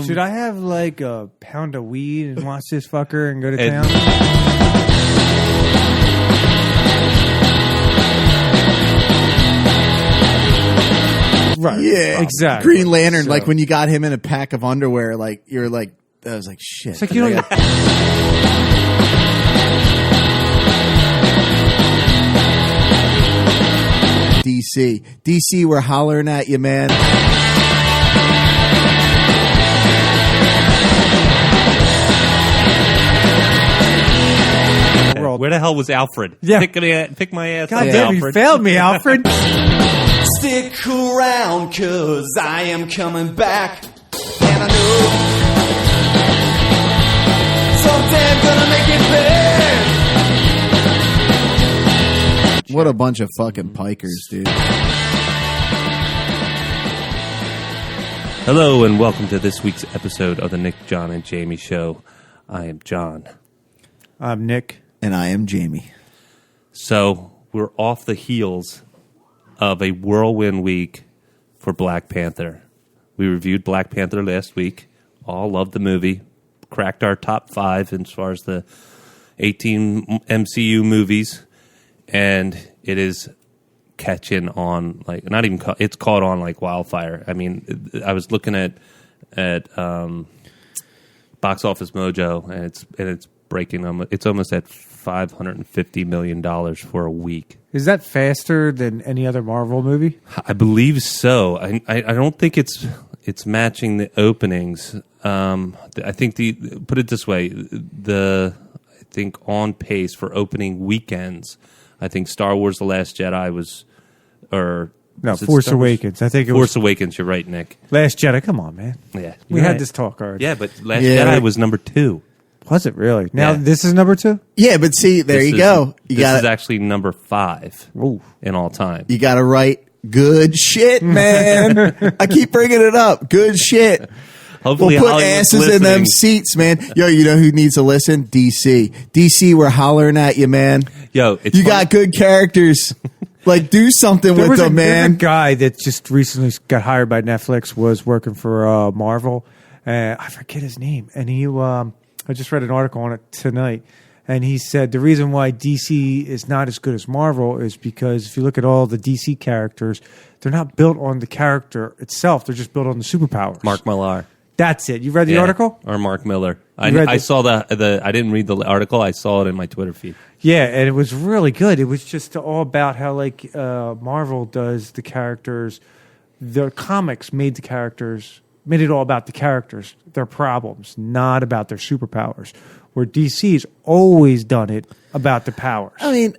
Should I have like a pound of weed and watch this fucker and go to town? Right. Yeah. Exactly. Green Lantern, like when you got him in a pack of underwear, like you're like, I was like, shit. It's like you don't. DC, we're hollering at you, man. Where the hell was Alfred? Yeah. Pick my ass God up, damn, you Alfred. failed me, Alfred. Stick around, cause I am coming back. And I know someday I'm gonna make it big. What a bunch of fucking pikers, dude. Hello and welcome to this week's episode of the Nick, John, and Jamie Show. I am John. I'm Nick. And I am Jamie. So we're off the heels of a whirlwind week for Black Panther. We reviewed Black Panther last week. All loved the movie. Cracked our top 5 as far as the 18 MCU movies. And it is catching on like not even it's caught on like wildfire. I mean, I was looking at Box Office Mojo, and it's breaking them. It's almost at $550 million for a week. Is that faster than any other Marvel movie? I believe so. I don't think it's matching the openings. I think put it this way, I think on pace for opening weekends. I think Star Wars: The Last Jedi was, Force Awakens. I think it Force Awakens. You're right, Nick. Last Jedi. Come on, man. Yeah, We had this talk already. Yeah, but Last Jedi was number 2. Was it really? Now Yeah. This is number 2? Yeah, but see, there you go. This is actually number 5 Ooh. in all time. You got to write good shit, man. I keep bringing it up. Good shit. Hopefully, We'll put Hollywood's asses in them listening. seats, man. Yo, you know who needs to listen? DC, we're hollering at you, man. Yo, it's You funny. got good characters. Like, do something with them, There's a man. guy that just recently got hired by Netflix, was working for Marvel. I forget his name. And I just read an article on it tonight. And he said the reason why DC is not as good as Marvel is because if you look at all the DC characters, they're not built on the character itself. They're just built on the superpowers. Mark Millar. That's it. You read the Yeah, article? or Mark Miller. read I the- saw the. I didn't read the article. I saw it in my Twitter feed. Yeah, and it was really good. It was just all about how like Marvel does the characters. The comics made it all about the characters, their problems, not about their superpowers. Where DC's always done it about the powers. I mean,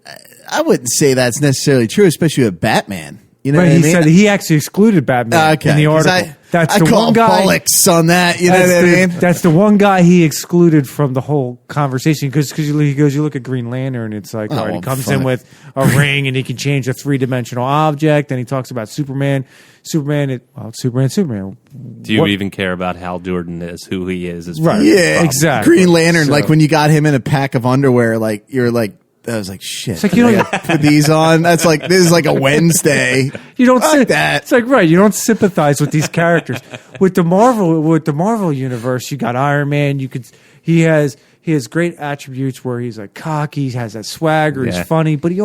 I wouldn't say that's necessarily true, especially with Batman. You know But what I he mean? said he actually excluded Batman in the 'cause article. That's I the call one guy. bollocks on that. You know what I mean? That's the one guy he excluded from the whole conversation because he goes, you look at Green Lantern, it's like, all right, he comes in with a ring and he can change a 3-dimensional object. And he talks about Superman. Superman. Do you even care about Hal Jordan is who he is? Right. Yeah, exactly. Green Lantern, So- like when you got him in a pack of underwear, like you're like, I was like, shit. It's like you I don't- gotta put these on. That's like this is like a Wednesday. You don't Fuck that. It's like right. You don't sympathize with these characters. With the Marvel universe, you got Iron Man. He has great attributes where he's like cocky, he has that swagger, Yeah. he's funny, but he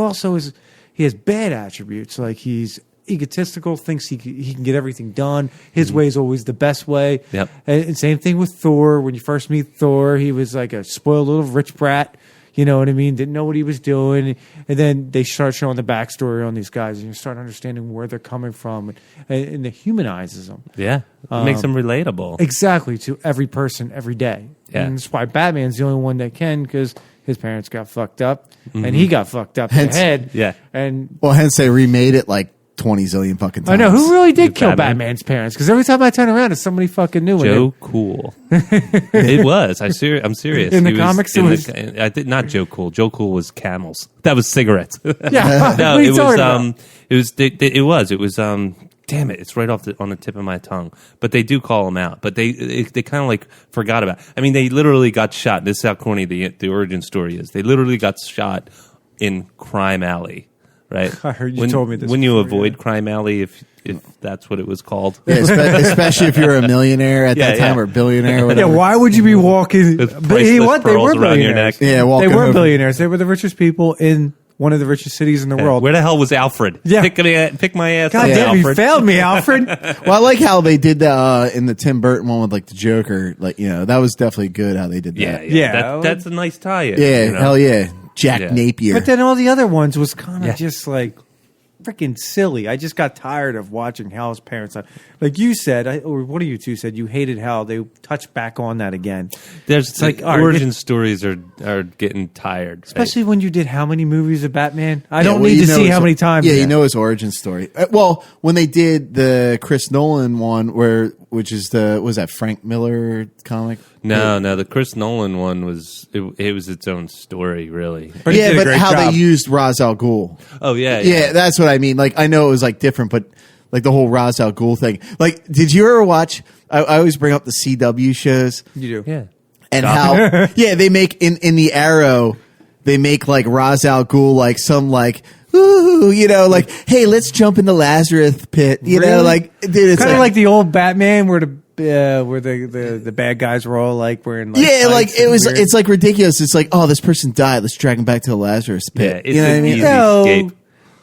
has bad attributes like he's egotistical, thinks he can get everything done. His way is always the best way. Yep. And same thing with Thor. When you first meet Thor, he was like a spoiled little rich brat. You know what I mean? Didn't know what he was doing. And then they start showing the backstory on these guys, and you start understanding where they're coming from, and it humanizes them. Yeah, it makes them relatable. Exactly, to every person, every day. Yeah. And that's why Batman's the only one that can, because his parents got fucked up, and he got fucked up in the Hence- head. yeah. And Well, hence they remade it like 20 zillion fucking times. I know, who really did kill Batman. Batman's parents? Because every time I turn around, it's somebody fucking new. Joe Cool. It was. I'm serious. In the He comics, in it was- I did not Joe Cool. Joe Cool was camels. That was cigarettes. Yeah. No, What are you it talking about? was. Damn it! It's right on the tip of my tongue. But they do call him out. But they kind of like forgot about. I mean, they literally got shot. This is how corny the origin story is. They literally got shot in Crime Alley. right? I heard you told me this When you before, avoid yeah. Crime Alley, if that's what it was called. Yeah, especially if you're a millionaire at that time yeah. or billionaire or Yeah, whatever. why would you be walking? With But hey, priceless what? They pearls were around your billionaires. neck. Yeah, They walking were over. billionaires. They were the richest people in one of the richest cities in the world. Where the hell was Alfred? Yeah. Pick my ass God up, damn, you Alfred. failed me, Alfred. Well, I like how they did that in the Tim Burton one with like the Joker. Like, that was definitely good how they did Yeah, that. yeah. Yeah. That's a nice tie-in. Yeah, you know? hell yeah. Jack Yeah. Napier. But then all the other ones was kind of Yeah. just like freaking silly. I just got tired of watching how his parents, like you said, or one of you two said, you hated how they touched back on that again. There's like, all right, origin stories are getting tired, right? Especially when you did how many movies of Batman? I Yeah, don't well, need you to know see his- how many times. Yeah, yet. you know his origin story. Well, when they did the Chris Nolan one, which is was that Frank Miller comic? No, the Chris Nolan one was it was its own story, really. But he yeah, did a but great how job. they used Ra's al Ghul. Oh yeah, Yeah, that's what I mean. Like, I know it was like different, but like the whole Ra's al Ghul thing. Like, did you ever watch? I always bring up the CW shows You do. yeah. and how they make in the Arrow, they make like Ra's al Ghul like some like. Ooh, like, hey, let's jump in the Lazarus pit. You know, Really? like, dude, it's Kind of like the old Batman where the bad guys were all like wearing like yeah, like tights and weird- it's like ridiculous. It's like, oh, this person died. Let's drag him back to the Lazarus Yeah, pit. it's You know what I an mean? easy No, escape.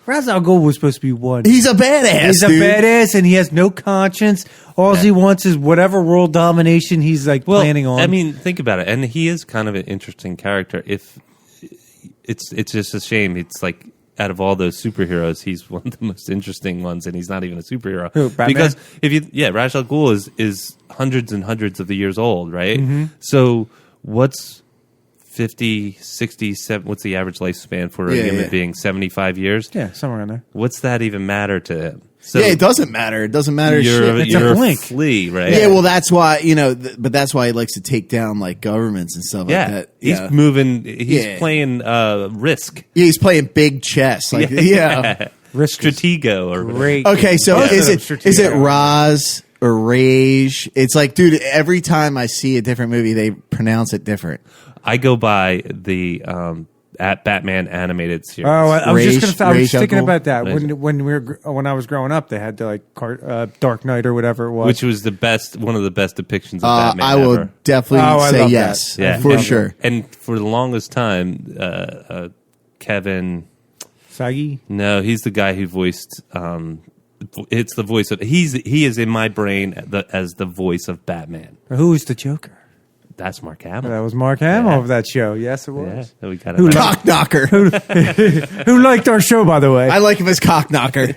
Ra's al Ghul was supposed to be one. He's a badass. He's a dude. badass, and he has no conscience. All he wants is whatever world domination he's like planning on. I mean, think about it, and he is kind of an interesting character. If it's just a shame, it's like out of all those superheroes, he's one of the most interesting ones, and he's not even a superhero. Who, Batman? Because Ra's al Ghul is hundreds and hundreds of the years old, right? Mm-hmm. So what's 50, 60, 70, what's the average lifespan for a Yeah, human yeah. being? 75 years? yeah, somewhere in there. What's that even matter to him? So Yeah, it doesn't matter. It doesn't matter. You're, shit. It's a you're blink. flea, right? Yeah, well, that's why but that's why he likes to take down like governments and stuff Yeah, like that. he's Yeah. moving. He's Yeah. playing Risk. Yeah, he's playing big chess. Like, yeah. Risk is Stratego or whatever. great. Okay, so Both of is them it Stratego. Raz or Rage? It's like, dude, every time I see a different movie, they pronounce it different. I go by the at Batman animated series. Oh, I was Rage- just gonna. I was Rage thinking Uncle? about that Rage. when I was growing up. They had the like Dark Knight or whatever it was. which was one of the best depictions of Batman I will ever. definitely Oh, I say love yes, that. Yeah, for and- sure. And for the longest time, Kevin. Saggy. No, he's the guy who voiced. It's the voice of he is in my brain as the voice of Batman. Who was the Joker? That's Mark Hamill. That was Mark Hamill Yeah. of that show. Yes, it Yeah, was. so we got Who it. Cock knocker. Who liked our show, by the way? I like him as cock knocker.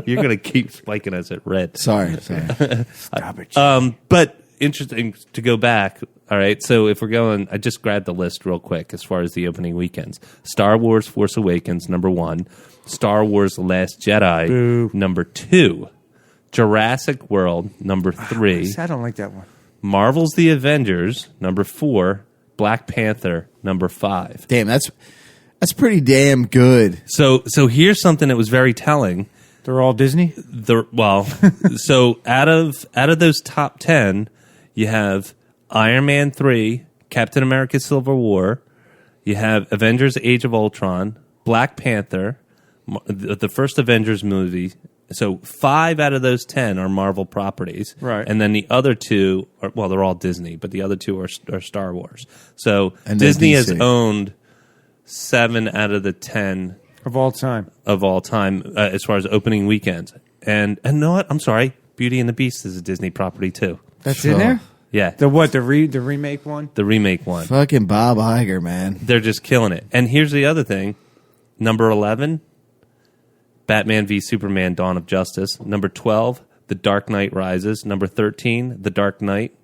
You're gonna keep spiking us at red. Sorry. Garbage. But interesting to go back. All right, so if we're going, I just grabbed the list real quick as far as the opening weekends. Star Wars: Force Awakens, number 1. Star Wars: The Last Jedi, Boo. number 2. Jurassic World, number 3. I don't like that one. Marvel's The Avengers, number 4. Black Panther, number 5. Damn, that's pretty damn good. So here's something that was very telling. They're all Disney. So out of those top 10, you have Iron Man 3, Captain America: Civil War, you have Avengers: Age of Ultron, Black Panther, the first Avengers movie. So 5 out of those 10 are Marvel properties, Right. And then the other 2 are, well, they're all Disney, but the other 2 are Star Wars. So And then Disney has DC. owned 7 out of the 10 Of all time. of all time as far as opening weekends. And you know what? I'm sorry. Beauty and the Beast is a Disney property too. That's Sure. in there? Yeah. The what? The remake one? The remake one. Fucking Bob Iger, man. They're just killing it. And here's the other thing. Number 11, Batman v Superman: Dawn of Justice. Number 12, The Dark Knight Rises. Number 13, The Dark Knight.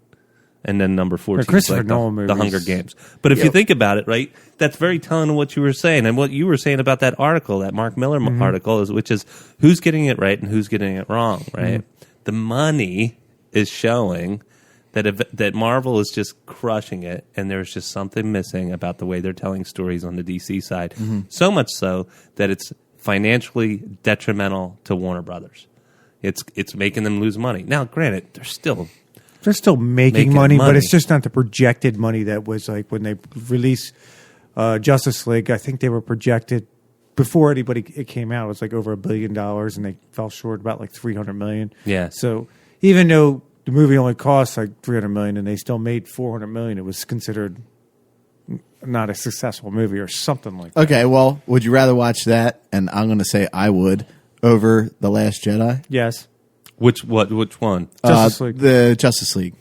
And then number 14, The Christopher is like Nolan the movies. Hunger Games. But if you think about it, right, that's very telling of what you were saying. And what you were saying about that article, that Mark Miller article, which is who's getting it right and who's getting it wrong, right? The money is showing that Marvel is just crushing it, and there's just something missing about the way they're telling stories on the DC side. So much so that it's financially detrimental to Warner Brothers. It's making them lose money. Now, granted, they're still making Making money, but money. it's just not the projected money that was like when they released Justice League. I think they were projected before it came out, it was like over $1 billion, and they fell short about like $300 million. Yeah. So even though the movie only cost like $300 million, and they still made $400 million, it was considered not a successful movie or something like that. Okay, well, would you rather watch that? And I'm going to say I would over The Last Jedi. Yes. Which one? Justice League. The Justice League.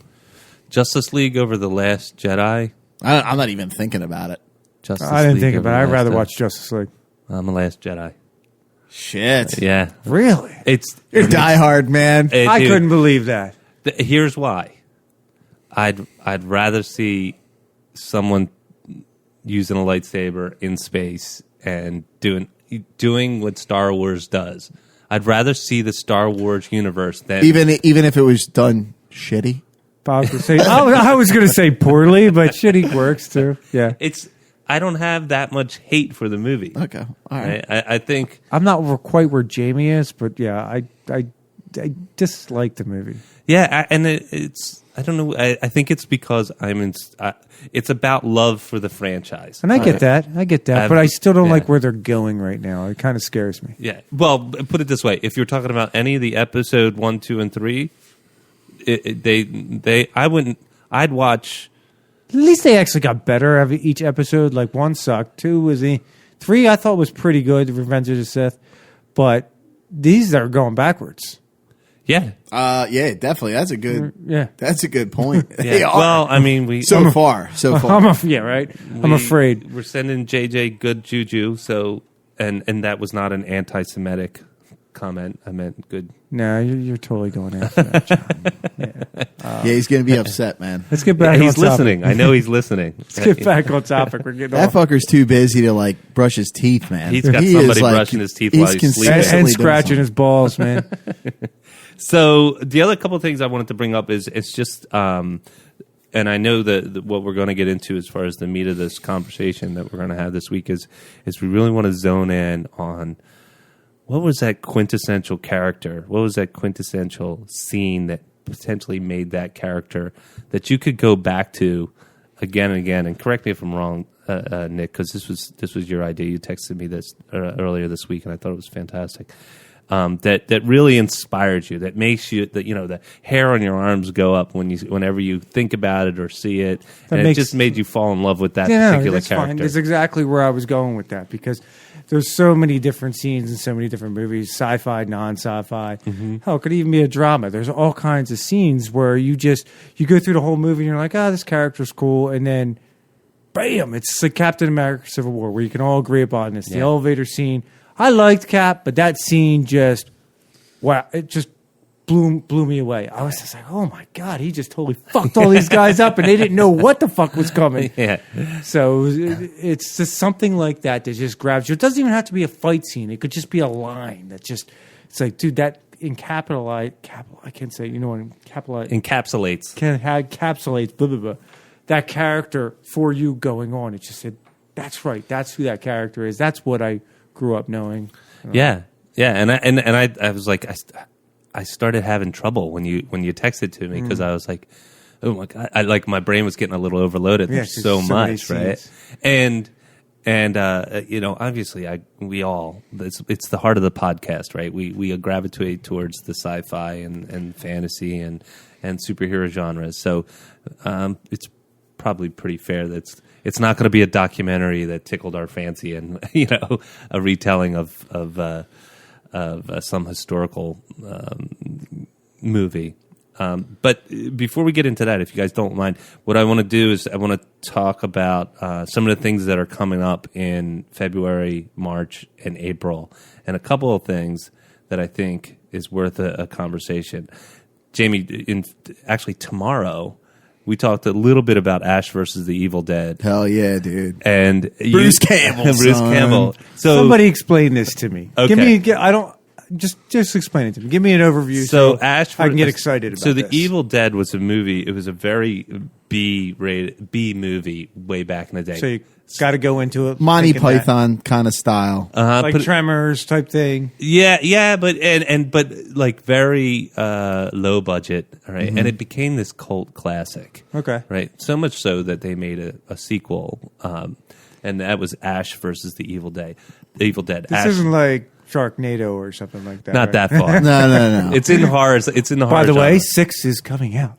Justice League over The Last Jedi? I'm not even thinking about it. Justice I didn't League think over about it. The I'd rather Last watch Justice League. I'm The Last Jedi. Shit. Yeah. Really? You're diehard, man. I Dude, couldn't believe that. Here's why. I'd rather see someone using a lightsaber in space and doing what Star Wars does. I'd rather see the Star Wars universe than Even if it was done shitty. I was going to say poorly, but shitty works too. Yeah. I don't have that much hate for the movie. Okay. All right. I think I'm not quite where Jamie is, but yeah, I dislike the movie. yeah, and it's I don't know. I think it's because it's about love for the franchise. And I get that. But I still don't yeah. like where they're going right now. It kind of scares me. Yeah. Well, put it this way: if you're talking about any of the episode 1, 2, and 3, I'd watch. At least they actually got better every each episode. Like 1 sucked, 2 was 3 I thought was pretty good, Revenge of the Sith, but these are going backwards. Yeah. Yeah, definitely. That's a good point. Yeah. They are. Well, I mean, so far. Yeah, right. I'm afraid. We're sending JJ good juju. So, and that was not an anti-Semitic comment. I meant good. No, you're totally going after that, John. Yeah, he's going to be upset, man. Let's get back. He's on topic. listening. I know he's listening. Let's get back on topic. We're getting That off. fucker's too busy to like brush his teeth, man. He's got He somebody is, like, brushing his teeth while he's sleeping. consistently and doing scratching something. his balls, man. So the other couple of things I wanted to bring up is it's just, and I know that what we're going to get into as far as the meat of this conversation that we're going to have this week is we really want to zone in on what was that quintessential character? What was that quintessential scene that potentially made that character that you could go back to again and again? And correct me if I'm wrong, Nick, because this was your idea. You texted me this earlier this week, and I thought it was fantastic. That really inspired you, that makes you the hair on your arms go up whenever you think about it or see it, and it just made you fall in love with that particular that's character. fine. That's exactly where I was going with that, because there's so many different scenes in so many different movies, sci-fi, non-sci-fi. Mm-hmm. Hell, it could even be a drama. There's all kinds of scenes where you go through the whole movie and you're like, this character's cool, and then bam, it's like Captain America Civil War, where you can all agree upon this. The elevator scene. I liked Cap, but that scene it just blew me away. I was just like, oh my God, he just totally fucked all these guys up, and they didn't know what the fuck was coming. Yeah. So it's just something like that just grabs you. It doesn't even have to be a fight scene. It could just be a line that it's like, dude, that I can't say, Encapsulates. encapsulates blah, blah, blah. That character for you going on. It just said, that's right. That's who that character is. That's what I grew up knowing. Yeah. And I was like, I started having trouble when you texted to me, because I was like, oh my God, my brain was getting a little overloaded. There's so much, right? And obviously it's the heart of the podcast, right? We gravitate towards the sci-fi and fantasy and superhero genres. So it's probably pretty fair that it's not going to be a documentary that tickled our fancy and a retelling of some historical movie. But before we get into that, if you guys don't mind, what I want to do is I want to talk about some of the things that are coming up in February, March, and April, and a couple of things that I think is worth a conversation. Jamie, actually tomorrow, we talked a little bit about Ash versus the Evil Dead. Hell yeah, dude. And Bruce Campbell, Bruce son. Campbell. So Somebody explain this to me. Okay. Just explain it to me. Give me an overview So Ash, I can get excited about So the this. Evil Dead was a movie. It was a very B movie way back in the day. So you got to go into it. Monty thinking that. Python kind of style. Like Tremors type thing. Yeah, but but like very low budget, right? And it became this cult classic. Okay. Right. So much so that they made a sequel, and that was Ash versus the Evil Dead. Evil Dead. This isn't like Sharknado or something like that. Not right? that far. No. It's in horror. It's in the horror. By the way, genre. 6 is coming out.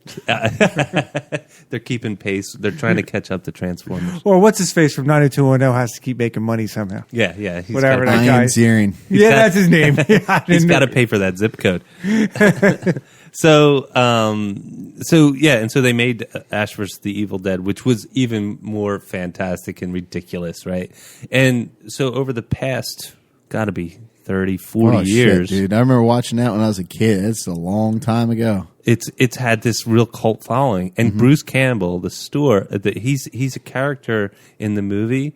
They're keeping pace. They're trying to catch up to Transformers. Or what's his face from 90210 has to keep making money somehow. Yeah. He's Whatever gotta- that guy- Ian Ziering. Yeah, got- that's his name. He's got to pay for that zip code. So they made Ash vs. the Evil Dead, which was even more fantastic and ridiculous, right? And so over the past, got to be 30, 40 years, shit, dude. I remember watching that when I was a kid. It's a long time ago. it's had this real cult following. And Bruce Campbell, he's a character in the movie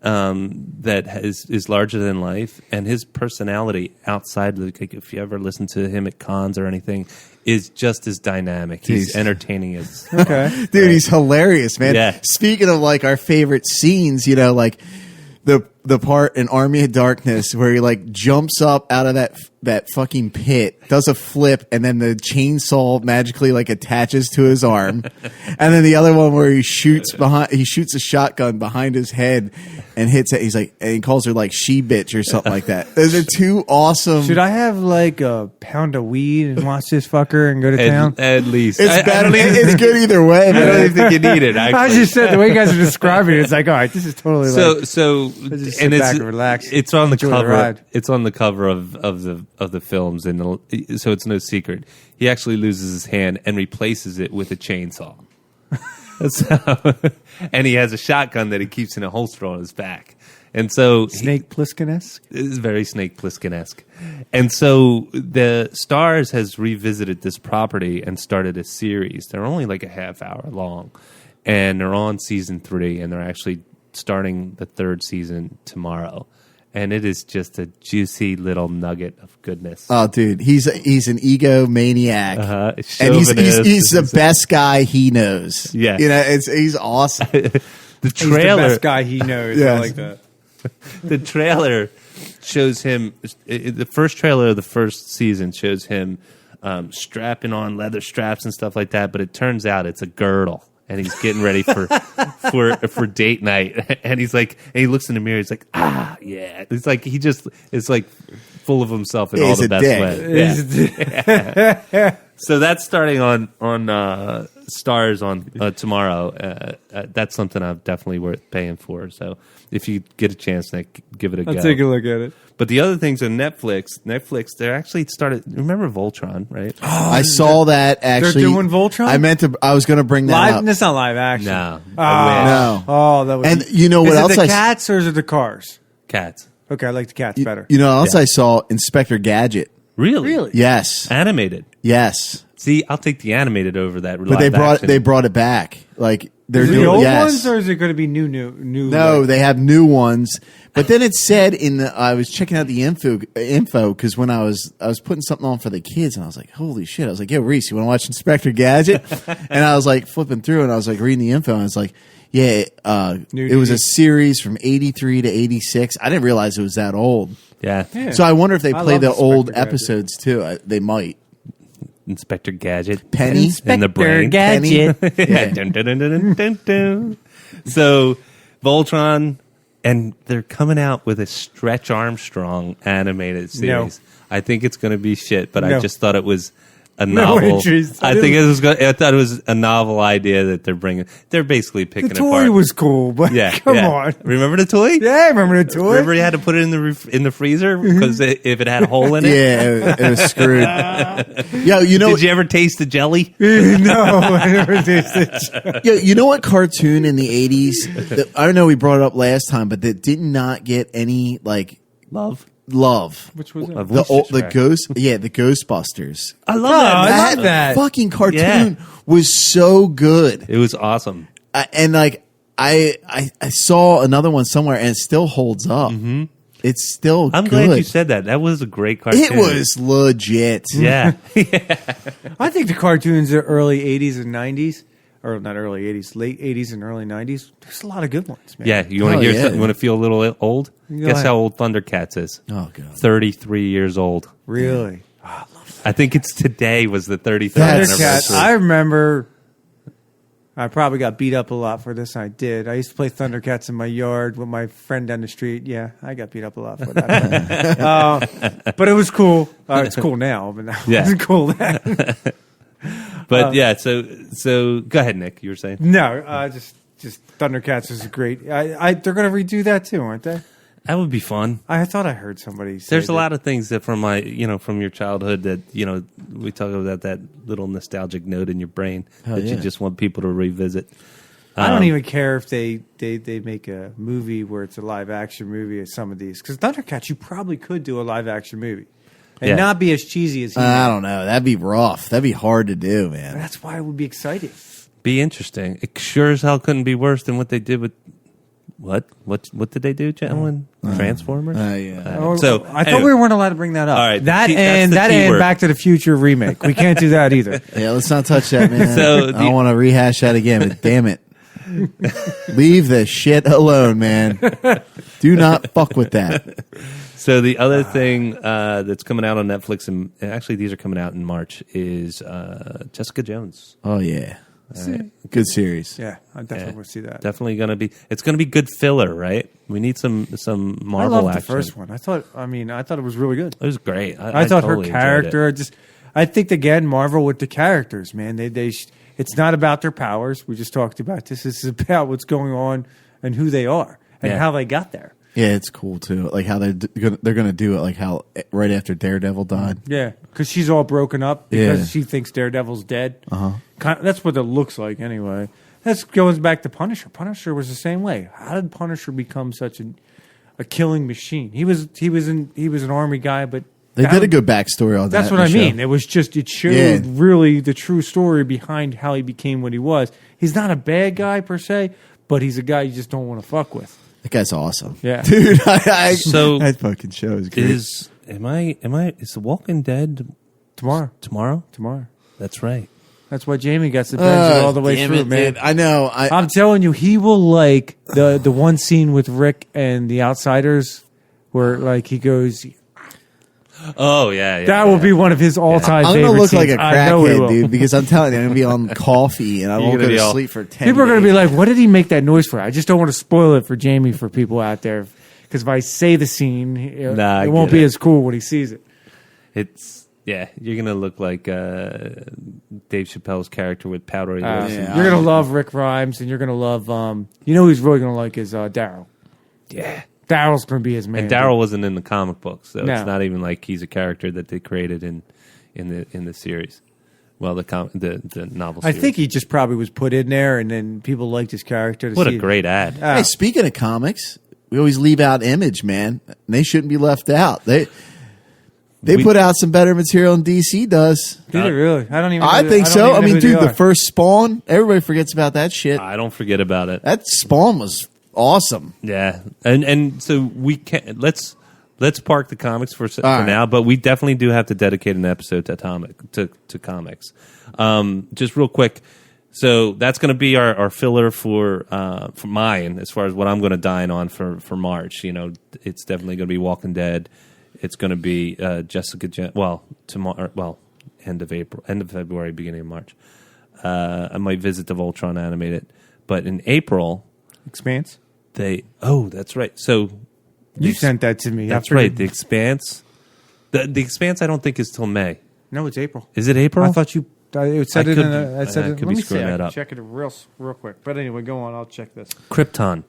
that is larger than life, and his personality outside, like if you ever listen to him at cons or anything, is just as dynamic. He's Jeez. entertaining as Okay. Dude, he's hilarious, man. Yeah. Speaking of like our favorite scenes, you know, like the part in Army of Darkness where he like jumps up out of that fucking pit, does a flip, and then the chainsaw magically like attaches to his arm. And then the other one where he shoots a shotgun behind his head and hits it. He's like, and he calls her like she bitch or something like that. Those are two awesome. Should I have like a pound of weed and watch this fucker and go to town? at least. It's I better. don't even, It's good either way, I don't man. even think you need it. I Actually. just said the way you guys are describing it, it's like, all right, this is totally like. So just and sit back it's and relax. It's on the Enjoy the cover. ride. It's on the cover of the films, and so it's no secret. He actually loses his hand and replaces it with a chainsaw. So, and he has a shotgun that he keeps in a holster on his back. And so Snake Plissken-esque? is very Snake Plissken-esque. And so the Stars has revisited this property and started a series. They're only like a half hour long, and they're on season 3, and they're actually starting the 3rd season tomorrow. And it is just a juicy little nugget of goodness. Oh, dude, he's an egomaniac, and he's Chauvinist. the best guy he knows. Yeah. you know, he's awesome. The He's the trailer. best guy he knows. Yes. I like that. The trailer shows him. The first trailer of the first season shows him strapping on leather straps and stuff like that. But it turns out it's a girdle, and he's getting ready for date night. And he's like, and he looks in the mirror. He's like, yeah. It's like he just is like full of himself in all He's the a best dick. way. Yeah. So that's starting on Stars on tomorrow. That's something I'm definitely worth paying for. So if you get a chance, Nick, give it a I'll go. take a look at it. But the other things on Netflix, they're actually started. Remember Voltron, right? I saw that actually. They're doing Voltron? I was going to bring that Live? up. That's not live action. No, Oh, I wish. No. Oh, that was. And you know what is else it the I- cats or is it the cars? Cats. Okay, I like the cats better. You know what else Yeah. I saw? Inspector Gadget. Really? Yes, Animated. yes. See, I'll take the animated over that. But they brought it back. Like they're Is it doing the old yes. ones or is it going to be new? No, like- they have new ones. But then it said I was checking out the info because when I was putting something on for the kids and I was like, holy shit! I was like, yo, Reese, you want to watch Inspector Gadget? And I was like flipping through and I was like reading the info and I was like, yeah, it was a series from '83 to '86. I didn't realize it was that old. Yeah. Yeah. So I wonder if they I play love the Inspector old Gadget. episodes too. They might. Inspector Gadget. Penny. And the brain. Gadget. Yeah. Dun, dun, dun, dun, dun, dun. So Voltron, and they're coming out with a Stretch Armstrong animated series. I think it's going to be shit, but I No. just thought it was a No novel. interest. I think I thought it was a novel idea that they're bringing. They're basically picking The toy apart. was cool, but yeah, come yeah. on. Remember the toy? Yeah, I remember the toy. Remember you had to put it in the freezer because if it had a hole in it. Yeah, it was screwed. Yo, you know, Did you ever taste the jelly? No, I never tasted. yo, you know what cartoon in the '80s? I don't know. We brought it up last time, but that did not get any like Love. love. Which was it? Of The Worcestershire. the Ghostbusters. I love Oh, that. I love that. fucking cartoon Yeah. was so good. It was awesome. And like I saw another one somewhere, and it still holds up. Mm-hmm. It's still. I'm good. glad you said that. That was a great cartoon. It was legit. Yeah. I think the cartoons are early 80s and 90s, or not early 80s, late 80s and early 90s. There's a lot of good ones, man. Yeah. You want Oh, to hear yeah. something? You want to feel a little old? Go Guess ahead. how old Thundercats is? Oh god. 33 years old. Really. I think it's today was the 33rd That's- Thundercats. anniversary. I remember I probably got beat up a lot for this. I did. I used to play Thundercats in my yard with my friend down the street. Yeah, I got beat up a lot for that. But it was cool. It's cool now, but now it wasn't cool then. But yeah, so go ahead, Nick. You were saying No, just Thundercats is great. They're going to redo that too, aren't they? that would be fun. I thought I heard somebody say There's a that. lot of things that from from your childhood that we talk about that little nostalgic note in your brain that you just want people to revisit. I don't even care if they make a movie where it's a live action movie of some of these, because Thundercats you probably could do a live action movie and not be as cheesy as I don't know. That'd be rough. That'd be hard to do, man. That's why it would be exciting. Be interesting. It sure as hell couldn't be worse than what they did with what did they do, gentlemen? Transformers. Yeah. So I thought we weren't allowed to bring that up. All right, that that's and the that key and word. Back to the Future remake. We can't do that either. Yeah, let's not touch that, man. So I don't want to rehash that again, but damn it. Leave the shit alone, man. Do not fuck with that. So the other thing that's coming out on Netflix, and actually these are coming out in March, is Jessica Jones. Oh, yeah. Good series. Yeah, I definitely want to see that. Definitely going to be. It's going to be good filler, right? We need some Marvel I loved action. the first one. I thought it was really good. It was great. I thought totally her character. enjoyed it. I think again, Marvel with the characters, man. It's not about their powers. We just talked about this. This is about what's going on and who they are and how they got there. Yeah, it's cool too. Like how they're gonna do it. Like how right after Daredevil died. Yeah, because she's all broken up because she thinks Daredevil's dead. That's what it looks like anyway. That goes back to Punisher. Punisher was the same way. How did Punisher become such a killing machine? He was an army guy, but They did a good backstory on that. that's what I mean. It was just it showed really the true story behind how he became what he was. He's not a bad guy per se, but he's a guy you just don't want to fuck with. That guy's awesome. Yeah. Dude, So that fucking show is great. Is The Walking Dead Tomorrow. tomorrow? That's right. That's why Jamie gets to binge it all the way damn through, it, man. dude. I know. I'm telling you, he will like the one scene with Rick and the Outsiders, where like he goes. Oh yeah. That will be one of his all-time I'm favorite gonna look scenes. like a I know he crackhead, will. dude, because I'm telling you, I'm gonna be on coffee and I won't gonna go be to all- sleep for 10 People are going to days. be like, "What did he make that noise for?" I just don't want to spoil it for Jamie for people out there, because if I say the scene, I it won't get be it. as cool when he sees it. You're gonna look like Dave Chappelle's character with powdery lips. yeah. You're going to love Rick Grimes, and you're going to love. Who's really going to like is Daryl. Yeah. Daryl's going to be his man. And Daryl wasn't in the comic books, so No. it's not even like he's a character that they created in the series. Well, the novel. I Series. think he just probably was put in there, and then people liked his character. What a great ad! Hey, speaking of comics, we always leave out Image, man. They shouldn't be left out. They put out some better material than DC does. Did it really? I don't even. I think so. I mean, dude, the first. first Spawn, everybody forgets about that shit. I don't forget about it. That Spawn was awesome. Yeah, and so we can let's park the comics for right. now, but we definitely do have to dedicate an episode to comics. Just real quick, so that's going to be our filler for mine as far as what I'm going to dine on for March. It's definitely going to be Walking Dead. It's going to be Jessica. Tomorrow. Well, end of February, beginning of March. I might visit the Voltron animated, but in April. Expanse. That's right. So You sent that to me. that's right. The Expanse. The Expanse, I don't think is till May. No, it's April. Is it April? I thought you. It said I it could in be- a. I said I it. could Let be me see. screwing I that can up. check it real quick. But anyway, go on. I'll check this. Krypton.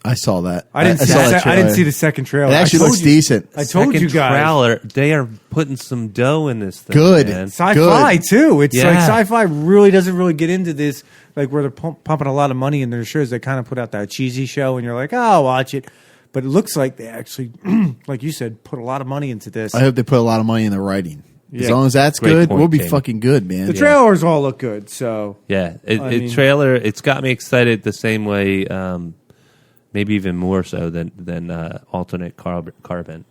I saw that. I didn't see. saw that I didn't trailer. see the second trailer. It actually I told looks you- decent. I told Second you guys. trailer, they are putting some dough in this thing. Good. Man. Sci-fi too. It's Yeah. like sci-fi really doesn't really get into this, like where they're pumping a lot of money in their shows. They kind of put out that cheesy show, and you're like, oh, I'll watch it. But it looks like they actually, like you said, put a lot of money into this. I hope they put a lot of money in the writing. As Yeah. long as that's Great good, point, we'll be Jamie. fucking good, man. The trailers all look good, so Yeah. I mean- Trailer, it's got me excited the same way, maybe even more so than Alternate Carbon.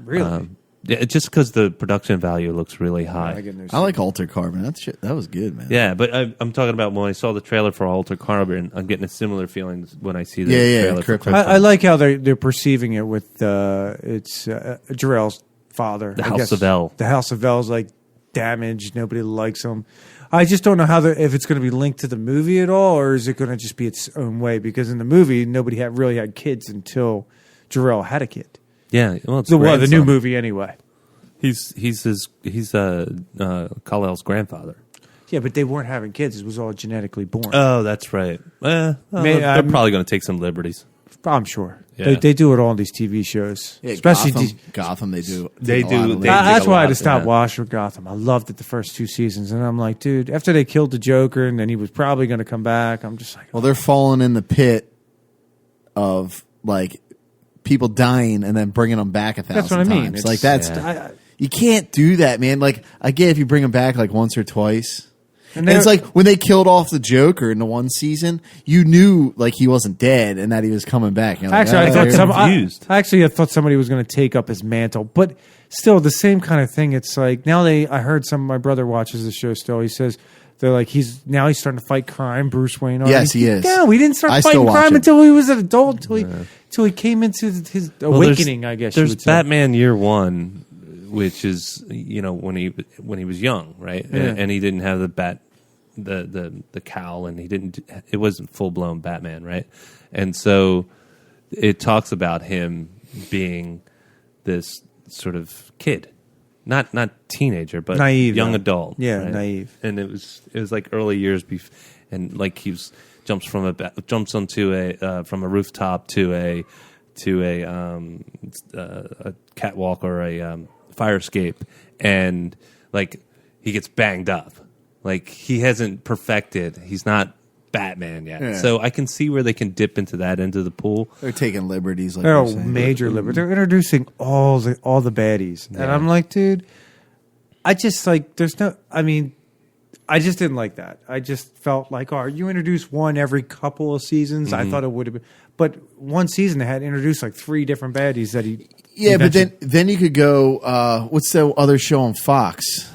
really. Yeah, just because the production value looks really high. I like Altered Carbon. That was good, man. Yeah, but I'm talking about when I saw the trailer for Altered Carbon, I'm getting a similar feeling when I see the trailer for Krypton. Krypton. I like how they're perceiving it with it's Jarrell's father, The I House guess. of L. The House of L's like damaged. Nobody likes him. I just don't know if it's going to be linked to the movie at all, or is it going to just be its own way? Because in the movie, nobody really had kids until Jarrell had a kid. Yeah, well, it's The new movie anyway. He's Kal-El's grandfather. Yeah, but they weren't having kids. It was all genetically born. Oh, that's right. They're probably going to take some liberties. I'm sure. Yeah. They do it all on these TV shows. Yeah, Especially Gotham, they do. They take a do. lot of They- liberties. That's why I had to lot, stop yeah. watching Gotham. I loved it the first 2 seasons. And I'm like, dude, after they killed the Joker and then he was probably going to come back, I'm just like, Well, they're falling in the pit of like people dying and then bringing them back 1,000 that's what I mean. times. Like that's I- you can't do that, man. Like I get if you bring them back like once or twice. and And it's they're- like when they killed off the Joker in the one season, you knew like he wasn't dead and that he was coming back. You're like, Actually, I "Oh, thought here." confused. I thought somebody was going to take up his mantle, but still the same kind of thing. It's like now I heard my brother watches the show still. He says they're like he's starting to fight crime. Bruce Wayne. Yes, he is. No, we didn't start I still fighting watch crime it. until he was an adult. Until he came into his awakening. I guess you there's would say. Batman Year One, which is when he was young, right? Yeah. And he didn't have the cowl, and it wasn't full blown Batman, right? And so it talks about him being this sort of kid, not teenager, but Naive, young though. adult. Yeah, right? naive. And it was like early years, and like jumps onto from a rooftop to a catwalk or a fire escape, and like he gets banged up. Like he hasn't perfected. He's not Batman yet. Yeah. So I can see where they can dip into that into the pool. They're taking liberties. Like They're you're a saying. major liberty. They're introducing all the baddies, and Yeah. I'm like, dude, I just like. There's no. I mean, I just didn't like that. I just felt like, oh, you introduce one every couple of seasons. I thought it would have been, but one season they had introduced like 3 different baddies that he. Yeah, he but mentioned. then you could go. What's the other show on Fox?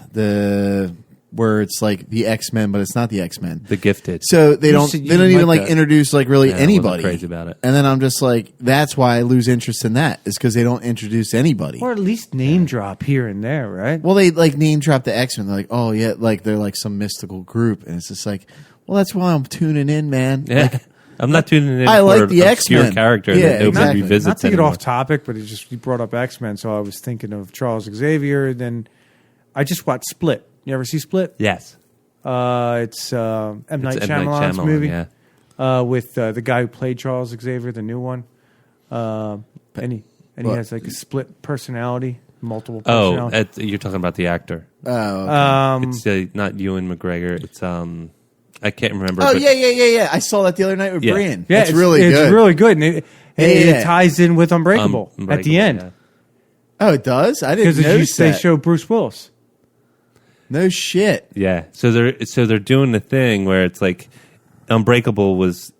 Where it's like the X-Men, but it's not the X-Men. The Gifted. So they don't said you even didn't like like that. introduce like really Yeah, I wasn't anybody. crazy about it. And then I'm just like, that's why I lose interest in that is because they don't introduce anybody. or at least name drop here and there, right? Well, they like name drop the X-Men. They're like, oh yeah, like they're like some mystical group, and it's just like, well, that's why I'm tuning in, man. Yeah. Like, I'm not tuning in I for like the an X-Men. obscure character Yeah, that nobody exactly. revisits Not to get anymore. off topic, but you brought up X-Men, so I was thinking of Charles Xavier. Then I just watched Split. You ever see Split? Yes. It's M. Night It's M. Night Shyamalan's Shyamalan, movie yeah. with the guy who played Charles Xavier, the new one. And he What? has like a split personality, multiple Oh, personality. you're talking about the actor. oh, okay. It's not Ewan McGregor. It's I can't remember. Oh but yeah. I saw that the other night with Yeah. Brian. yeah, it's really it's good. really good, and it Yeah. ties in with Unbreakable, at the Unbreakable, end yeah. Oh, it does. I didn't because notice they that. show Bruce Willis. No shit. Yeah. So they're doing the thing where it's like Unbreakable was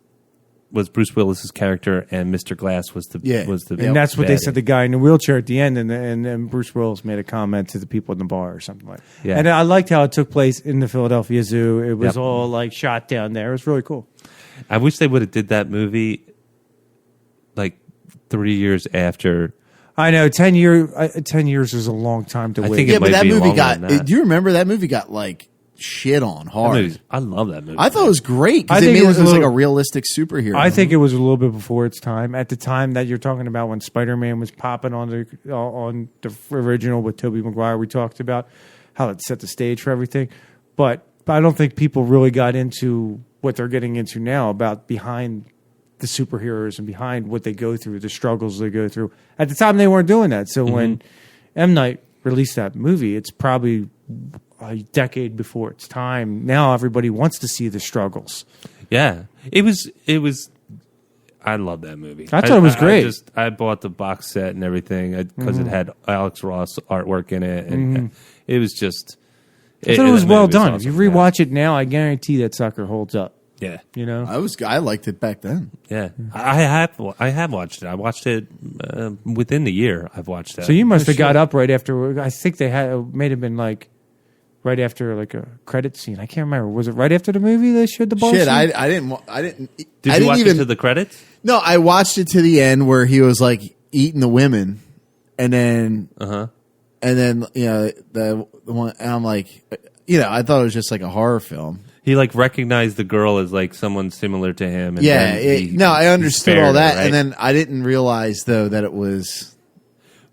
Bruce Willis's character and Mr. Glass was the Yeah. And that's what they baddie. said. The guy in the wheelchair at the end, and then Bruce Willis made a comment to the people in the bar or something like. That. Yeah. And I liked how it took place in the Philadelphia Zoo. It was Yep. all like shot down there. It was really cool. I wish they would have did that movie like 3 years after. I know 10 years is a long time to I wait. think Yeah, it but might that be movie longer got. than that. Do you remember that movie got like shit on hard? I love that movie. I thought it was great I because think it it made was it a was like little- a realistic superhero. I think it was a little bit before its time. At the time that you're talking about, when Spider-Man was popping on the original with Tobey Maguire, we talked about how it set the stage for everything. But I don't think people really got into what they're getting into now about behind the superheroes and behind what they go through, the struggles they go through. At the time, they weren't doing that. So when M. Night released that movie, it's probably a decade before its time. Now everybody wants to see the struggles. Yeah, it was. I love that movie. I thought it was great. I bought the box set and everything because it had Alex Ross artwork in it, and it was just. I thought it was that well movie done. awesome. If you rewatch it now, I guarantee that sucker holds up. Yeah, You know, I liked it back then. yeah. I have watched it. I watched it within the year. I've watched that. so you must have got up right after. I think they had it may have been like right after like a credit scene. I can't remember. Was it right after the movie they showed the bar Shit, scene? I didn't. I didn't. Did I you didn't watch even. it to the credits? No, I watched it to the end where he was like eating the women, and then and then the one, and I'm like, I thought it was just like a horror film. He like recognized the girl as like someone similar to him. And Yeah, I understood all that, right? and then I didn't realize though that it was.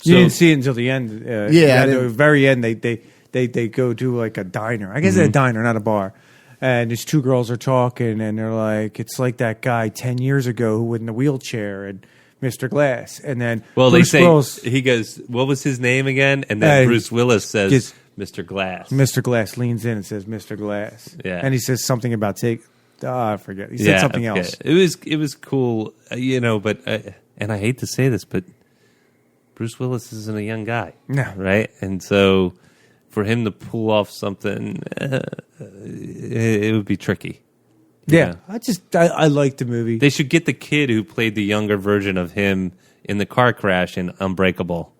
You didn't see it until the end. Yeah, at the very end, they go to like a diner. I guess it's a diner, not a bar. And these two girls are talking, and they're like, "It's like that guy 10 years ago who was in the wheelchair and Mr. Glass." And then Bruce Willis, he goes, "What was his name again?" And then Bruce Willis says, "Mr. Glass." Mr. Glass leans in and says, "Mr. Glass." Yeah, and he says something about I forget. He said something else. It was cool, But and I hate to say this, but Bruce Willis isn't a young guy, no, right? And so for him to pull off something, it would be tricky. Yeah, I like the movie. They should get the kid who played the younger version of him in the car crash in Unbreakable.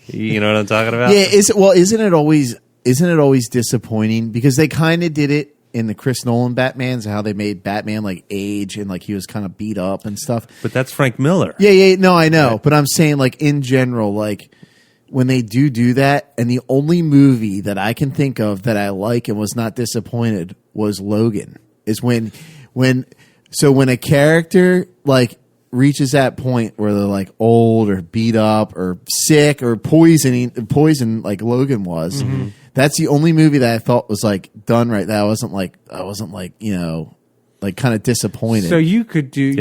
You know what I'm talking about? Yeah, isn't it always disappointing because they kind of did it in the Chris Nolan Batmans, how they made Batman like age and like he was kind of beat up and stuff. But that's Frank Miller. Yeah, no, I know, but I'm saying like in general, like when they do that, and the only movie that I can think of that I like and was not disappointed was Logan. Is when a character like reaches that point where they're like old or beat up or sick or poison like Logan was. Mm-hmm. That's the only movie that I thought was like done right. That I wasn't like like kind of disappointed. So you could do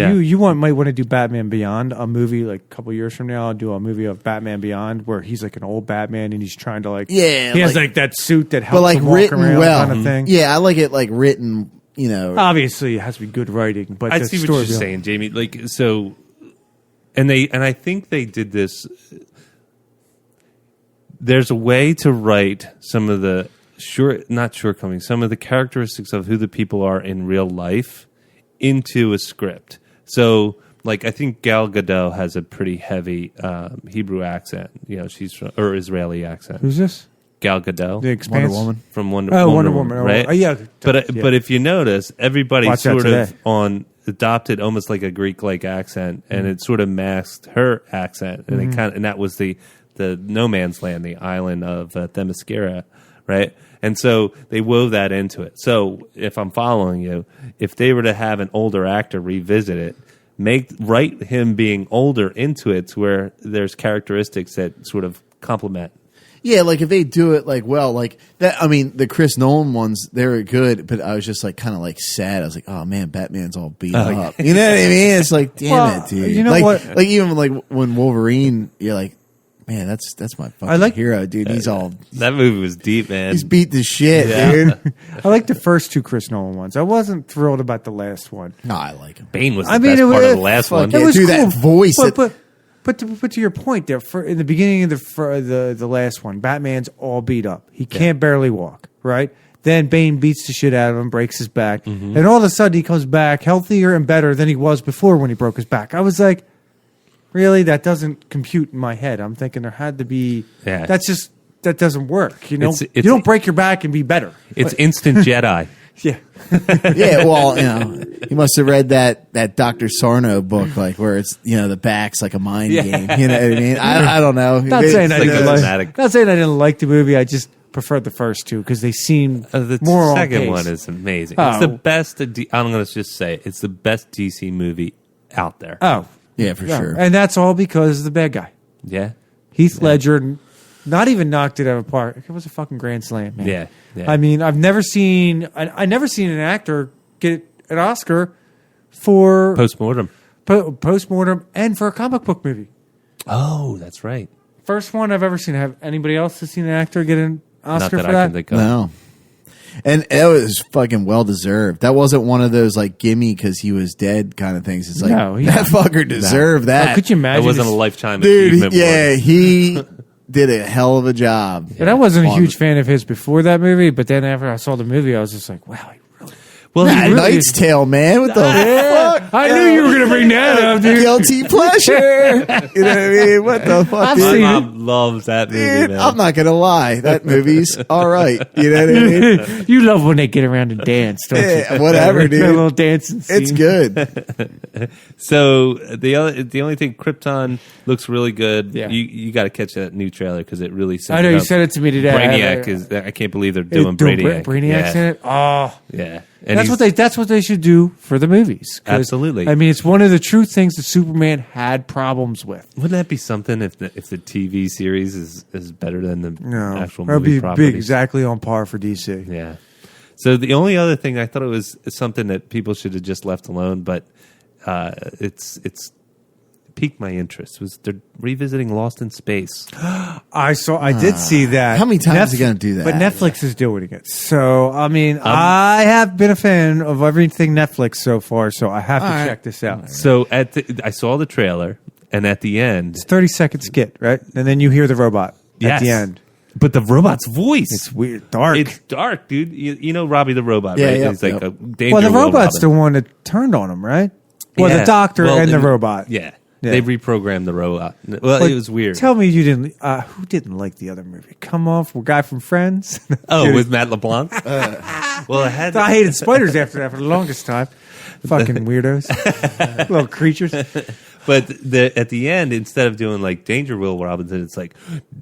might want to do Batman Beyond, a movie like a couple years from now. I'll do a movie of Batman Beyond where he's like an old Batman and he's trying to like he has like that suit that helps like him walk written around well. kind of thing. Yeah, I like it like written. Obviously it has to be good writing, but I see what you're saying, Jamie. Like so, and I think they did this. There's a way to write some of the some of the characteristics of who the people are in real life into a script. So, like, I think Gal Gadot has a pretty heavy Hebrew accent. She's or Israeli accent. Who's this? Gal Gadot, The Expanse? Wonder Woman from Wonder Woman, right? Yeah, but if you notice, everybody Watch sort that of adopted almost like a Greek-like accent, and it sort of masked her accent, and and that was the no man's land, the island of Themyscira, right? And so they wove that into it. So if I'm following you, if they were to have an older actor revisit it, write him being older into it to where there's characteristics that sort of complement. Yeah, like if they do it like well, like that. I mean, the Chris Nolan ones, they were good, but I was just like kind of like sad. I was like, oh man, Batman's all beat up. You know what I mean? It's like, damn it, dude. You know like, what? Like even like when Wolverine, you're like, man, that's my fucking hero, dude. He's all that movie was deep, man. He's beat the shit, dude. I like the first two Chris Nolan ones. I wasn't thrilled about the last one. No, I like him. Bane was the best part of the last one. It was cool. That voice. But to your point, there in the beginning of the last one, Batman's all beat up. He can't barely walk, right? Then Bane beats the shit out of him, breaks his back, and all of a sudden he comes back healthier and better than he was before when he broke his back. I was like, really? That doesn't compute in my head. I'm thinking there had to be. Yeah. That doesn't work. You don't break your back and be better. It's instant Jedi. Yeah. Yeah, well, you must have read that Dr. Sarno book, like where it's the back's like a mind game. You know what I mean? I don't know. Not saying I didn't like the movie. I just preferred the first two because they seemed more on pace. The second one is amazing. It's the best. I'm going to just say it's the best DC movie out there. Oh, yeah, for sure. And that's all because of the bad guy. Yeah, Heath Ledger. Not even knocked it out of the park. It was a fucking grand slam, man. Yeah. I mean, I never seen an actor get an Oscar for Postmortem and for a comic book movie. Oh, that's right. First one I've ever seen. Have anybody else seen an actor get an Oscar Not that for I that? can think of. No. And it was fucking well deserved. That wasn't one of those like gimme because he was dead kind of things. It's like that fucker deserved that. Could you imagine? That wasn't a lifetime dude. achievement. Yeah, he did a hell of a job. And I wasn't a huge fan of his before that movie, but then after I saw the movie, I was just like, wow. Well, he really- Knight's Tale, man. What the fuck? I knew you were going to bring that up, dude. Guilty pleasure. You know what I mean? What the fuck? I've dude? my seen mom loves that movie, Dude, man. I'm not gonna lie. That movie's all right. You know what I mean? You love when they get around and dance, don't Yeah, you? whatever, dude. A little dancing scene. It's good. So the only thing, Krypton looks really good. Yeah. You got to catch that new trailer because it really. I know you said it to me today. Brainiac is. I can't believe they're doing Brainiac. Brainiac's in it. Oh, Yeah, and that's what they should do for the movies. 'Cause, Absolutely. I mean, it's one of the true things that Superman had problems with. Wouldn't that be something if the TV series is better than the No, actual that'd movie be properties? exactly on par for DC. Yeah. So the only other thing I thought it was something that people should have just left alone, but it's piqued my interest was they're revisiting Lost in Space. I did see that. How many times are you gonna do that? But Netflix is doing it. So, I mean, I have been a fan of everything Netflix so far, so I have to right. check this out. So I saw the trailer, and at the end, 30-second skit, right? And then you hear the robot Yes. at the end. but the robot's voice. It's weird, dark. It's dark, dude. You know Robbie the robot, Yeah, right? yeah, He's like yeah. a danger. Well, the Will robot's Robin. the one that turned on him, right? Well, Yeah. the doctor Well, and the robot. Yeah. Yeah. They reprogrammed the robot. Well, But it was weird. Tell me you didn't. Who didn't like the other movie? Come off, guy from Friends. Oh, with Matt LeBlanc? Well, it had. I hated spiders after that for the longest time. Fucking weirdos, little creatures. But at the end, instead of doing like Danger Will Robinson, it's like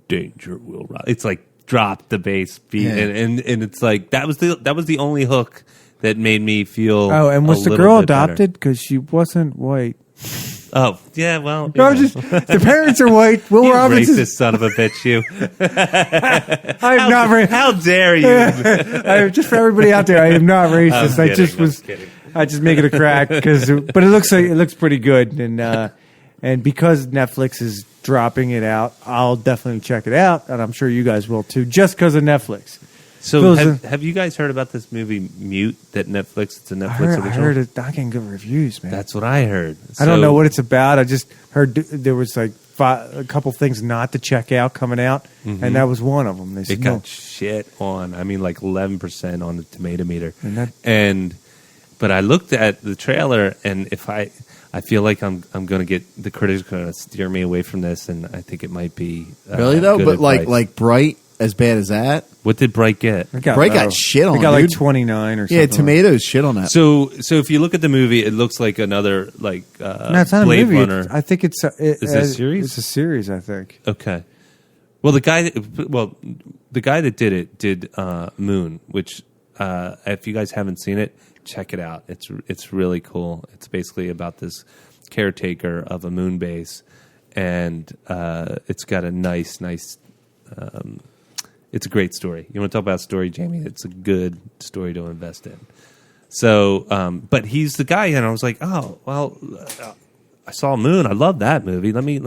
Danger Will Robinson. It's like drop the bass beat, Yeah. and it's like that was the only hook that made me feel. Oh, and was a the little girl bit better. adopted? Because she wasn't white. Oh, yeah. Well, No, you know. just the parents are white. Will You Robinson. racist son of a bitch, you! I am not racist. How dare you? Just for everybody out there, I am not racist. I'm I just kidding, was. I'm kidding. I just make it a crack but it looks pretty good, and because Netflix is dropping it out, I'll definitely check it out, and I'm sure you guys will too, just because of Netflix. So Those have you guys heard about this movie Mute that Netflix? It's a Netflix I original. heard it. I can good reviews, man. That's what I heard. I don't know what it's about. I just heard there was like a couple things not to check out coming out, and that was one of them. They It said, got no. shit on. I mean, like 11% on the tomato meter. And But I looked at the trailer, and if I feel like I'm going to get the critics going to steer me away from this, and I think it might be Really though, good but advice. like Bright as bad as that. What did Bright get? It got Bright low. got shit on, It got like dude. 29 or something. Yeah, tomatoes shit on that. So if you look at the movie, it looks like another like No, it's not Blade a movie. Runner. I think it's Is it a series? It's a series, I think. Okay. Well, the guy that did it did Moon, which if you guys haven't seen it, check it out. It's really cool. It's basically about this caretaker of a moon base, and it's got a nice. It's a great story. You want to talk about story, Jamie? It's a good story to invest in. So, but he's the guy, and I was like, oh well. I saw Moon. I love that movie. Let me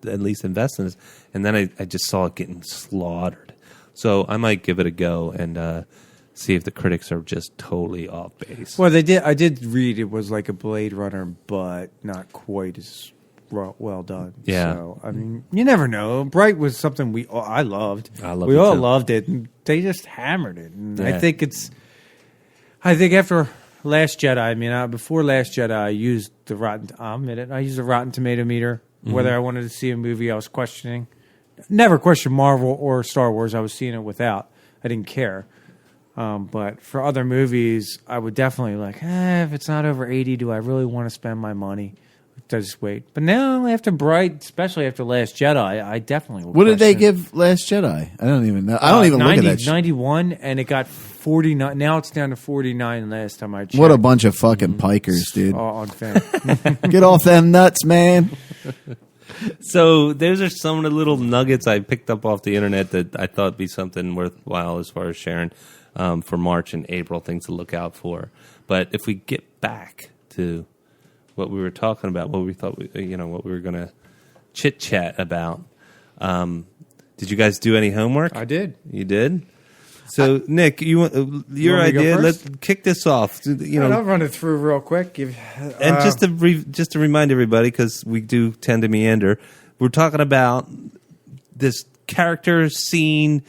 at least invest in this. And then I just saw it getting slaughtered. So I might give it a go and see if the critics are just totally off base. Well, they did. I did read it was like a Blade Runner, but not quite as well done. Yeah. So I mean, you never know. Bright was something I loved. I loved we it all too. loved it, and they just hammered it. And Yeah. I think after Last Jedi, I mean, before Last Jedi, I used the Rotten Tomato meter. Whether I wanted to see a movie, I was questioning. Never questioned Marvel or Star Wars. I was seeing it without. I didn't care. But for other movies, I would definitely if it's not over 80, do I really want to spend my money? Just wait. But now, after Bright, especially after Last Jedi, I definitely will What did they question. give Last Jedi? I don't even know. I don't even 90, look at that shit. 91, and it got 49. Now it's down to 49 last time I checked. What a bunch of fucking pikers, dude. On fan. Get off them nuts, man. So those are some of the little nuggets I picked up off the internet that I thought would be something worthwhile as far as sharing for March and April, things to look out for. But if we get back to what we were talking about, what we thought, what we were going to chit chat about. Did you guys do any homework? I did. You did. So Nick, your want me to go idea. first? Let's kick this off. I'll run it through real quick. And just to remind everybody, because we do tend to meander, we're talking about this character scene,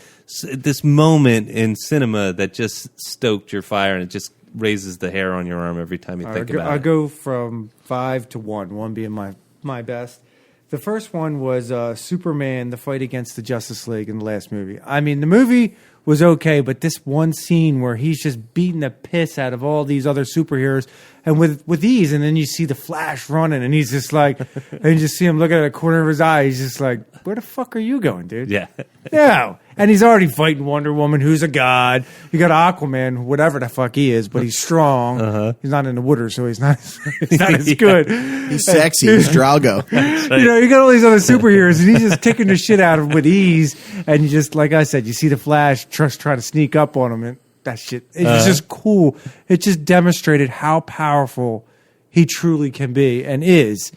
this moment in cinema that just stoked your fire and it just raises the hair on your arm every time you think about I'll it. go from 5 to 1. 1 being my best. The first one was Superman, the fight against the Justice League in the last movie. I mean, the movie was okay, but this one scene where he's just beating the piss out of all these other superheroes and with ease, and then you see the Flash running, and he's just like, and you just see him looking at the corner of his eye. He's just like, where the fuck are you going, dude? Yeah. No. And he's already fighting Wonder Woman, who's a god. You got Aquaman, whatever the fuck he is, but he's strong. He's not in the water, so he's not as good. He's sexy. He's Drago. You know, you got all these other superheroes, and he's just kicking the shit out of him with ease. And you just, like I said, you see the Flash try to sneak up on him, and that shit. It's just cool. It just demonstrated how powerful he truly can be and is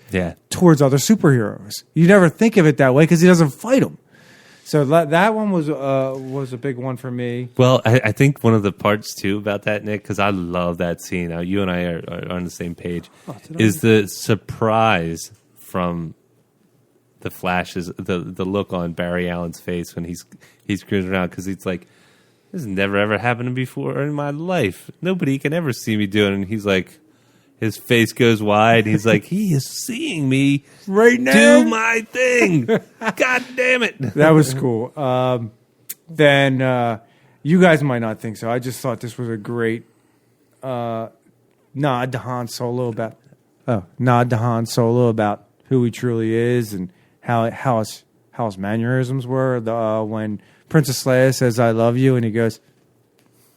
towards other superheroes. You never think of it that way because he doesn't fight them. So that one was a big one for me. Well, I think one of the parts too about that, Nick, because I love that scene. Now you and I are on the same page. Is the surprise from the Flash's the look on Barry Allen's face when he's cruising around, because he's like, this has never ever happened before in my life. Nobody can ever see me doing it. And he's like, his face goes wide. He's like, he is seeing me Right now? do my thing. God damn it. That was cool. Then you guys might not think so. I just thought this was a great nod to Han Solo about who he truly is and how his mannerisms were. When Princess Leia says "I love you" and he goes,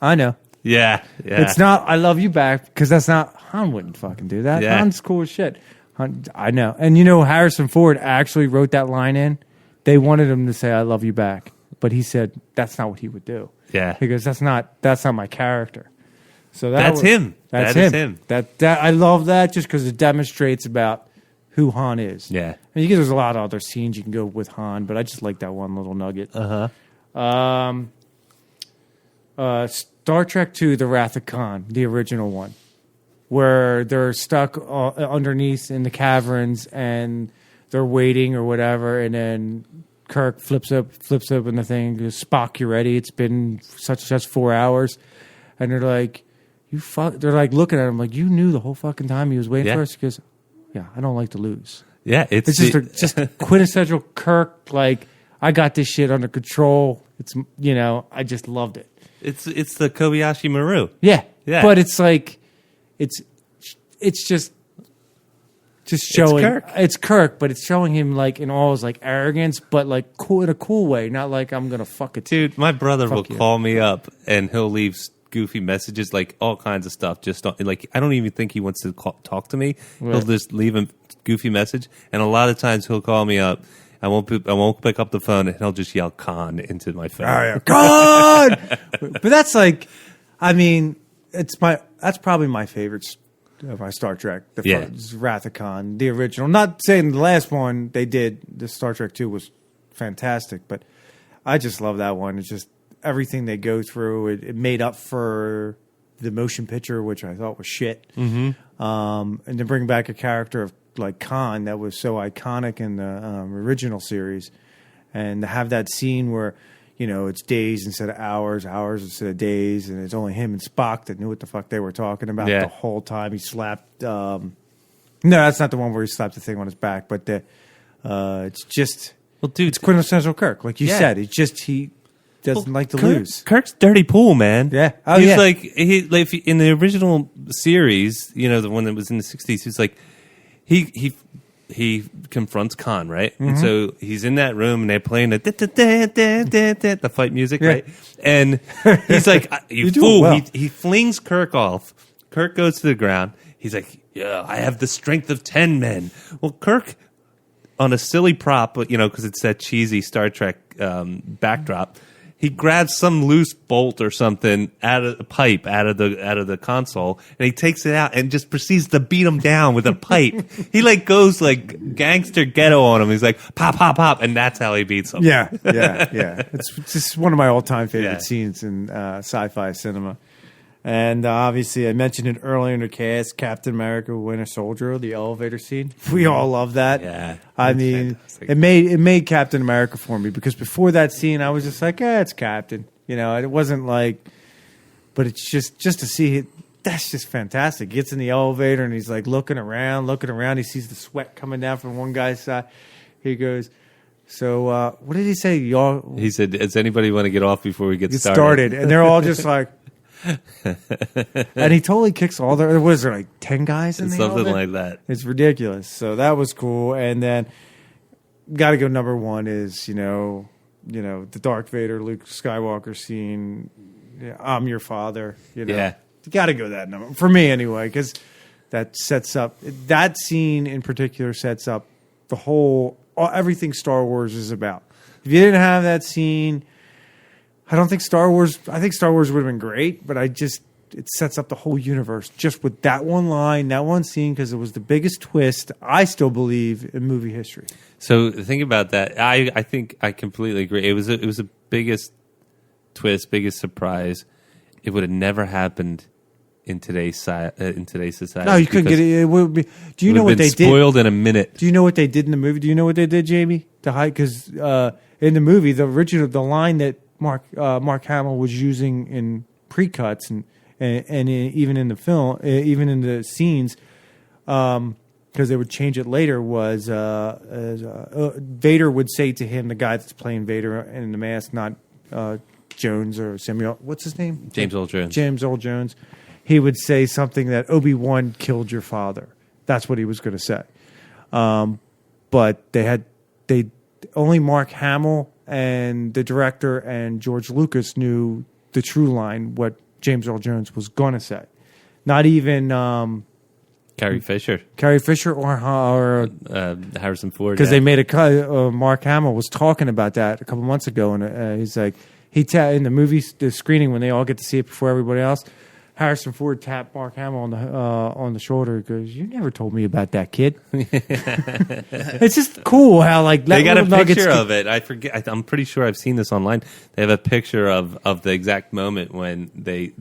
"I know." Yeah. It's not "I love you back" because that's not Han wouldn't fucking do that. Yeah. Han's cool as shit. I know. And you know, Harrison Ford actually wrote that line in. They wanted him to say "I love you back," but he said that's not what he would do. Yeah. Because that's not my character. So That's him. That's That is him. him. That I love that just because it demonstrates about who Han is. Yeah. I mean, there's a lot of other scenes you can go with Han, but I just like that one little nugget. Star Trek II: The Wrath of Khan, the original one, where they're stuck underneath in the caverns and they're waiting or whatever, and then Kirk flips open the thing, goes, "Spock, you ready? It's been such 4 hours," and they're like, they're like looking at him like, you knew the whole fucking time he was waiting for us. He goes, "Yeah, I don't like to lose." Yeah, It's just quintessential Kirk. Like, I got this shit under control. It's, you know, I just loved it. It's the Kobayashi Maru. Yeah. Yeah. But it's like, it's just showing. It's Kirk, but it's showing him like in all his like arrogance, but like cool in a cool way, not like I'm gonna fuck it. Dude, my brother will you. call me up and he'll leave goofy messages, like all kinds of stuff. Just like, I don't even think he wants to talk to me. Right. He'll just leave a goofy message, and a lot of times he'll call me up. I won't pick up the phone, and he'll just yell "Khan" into my phone. Oh, yeah. God! But that's like, I mean, that's probably my favorite of my Star Trek. Wrath of Khan, the original. Not saying the last one they did, the Star Trek 2 was fantastic, but I just love that one. It's just everything they go through. It made up for the motion picture, which I thought was shit. Mm-hmm. And to bring back a character of like Khan that was so iconic in the original series, and to have that scene where, you know, it's days instead of hours, hours instead of days, and it's only him and Spock that knew what the fuck they were talking about the whole time. He slapped no, that's not the one where he slapped the thing on his back, but it's just, Well, dude, it's quintessential Kirk, like you said. He doesn't like to lose. Kirk's dirty pool, man. Yeah. Oh, he's yeah. like in the original series, you know, the one that was in the 60s. He's like he confronts Khan, right? Mm-hmm. And so he's in that room and they're playing the fight music, right? And he's like, "You fool!" Well. He flings Kirk off. Kirk goes to the ground. He's like, "Yeah, I have the strength of 10 men." Well, Kirk, on a silly prop, you know, because it's that cheesy Star Trek backdrop, he grabs some loose bolt or something out of the pipe, out of the console, and he takes it out and just proceeds to beat him down with a pipe. He like goes like gangster ghetto on him. He's like pop, pop, pop, and that's how he beats him. Yeah. It's just one of my all-time favorite scenes in sci-fi cinema. And obviously, I mentioned it earlier in the cast, Captain America: Winter Soldier, the elevator scene. We all love that. Yeah, I mean, fantastic. it made Captain America for me, because before that scene, I was just like, it's Captain. You know, it wasn't like, but it's just to see it, that's just fantastic. Gets in the elevator and he's like looking around. He sees the sweat coming down from one guy's side. He goes, so what did he say? Y'all? He said, "Does anybody want to get off before we get started?" And they're all just like, and he totally kicks all their. What is there, like 10 guys in the something elevator? like that. It's ridiculous. So that was cool. And then got to go number one is the Darth Vader, Luke Skywalker scene. Yeah, I'm your father. Yeah. You got to go that number for me anyway, because that sets up that scene in particular sets up the whole everything Star Wars is about. If you didn't have that scene, I think Star Wars would have been great, but it sets up the whole universe just with that one line, that one scene, because it was the biggest twist, I still believe, in movie history. So think about that. I think I completely agree. It was the biggest twist, biggest surprise. It would have never happened in today's society. No, you couldn't get it. It would be. Do you know what they did? Spoiled in a minute. Do you know what they did in the movie? Do you know what they did, Jamie? To hide, because in the movie, the line that Mark Hamill was using in pre-cuts and even in the film, even in the scenes, because they would change it later, was Vader would say to him, the guy that's playing Vader in the mask, not Jones or Samuel, what's his name? James Earl Jones. James Earl Jones. He would say something that Obi-Wan killed your father. That's what he was going to say. But they only Mark Hamill and the director and George Lucas knew the true line, what James Earl Jones was going to say. Not even Carrie Fisher or Harrison Ford, because they made a cut. Mark Hamill was talking about that a couple months ago, and he's like, in the movie, the screening when they all get to see it before everybody else, Harrison Ford tapped Mark Hamill on the shoulder. He goes, "You never told me about that, kid." It's just cool how like they got a picture of it. I forget. I'm pretty sure I've seen this online. They have a picture of the exact moment when they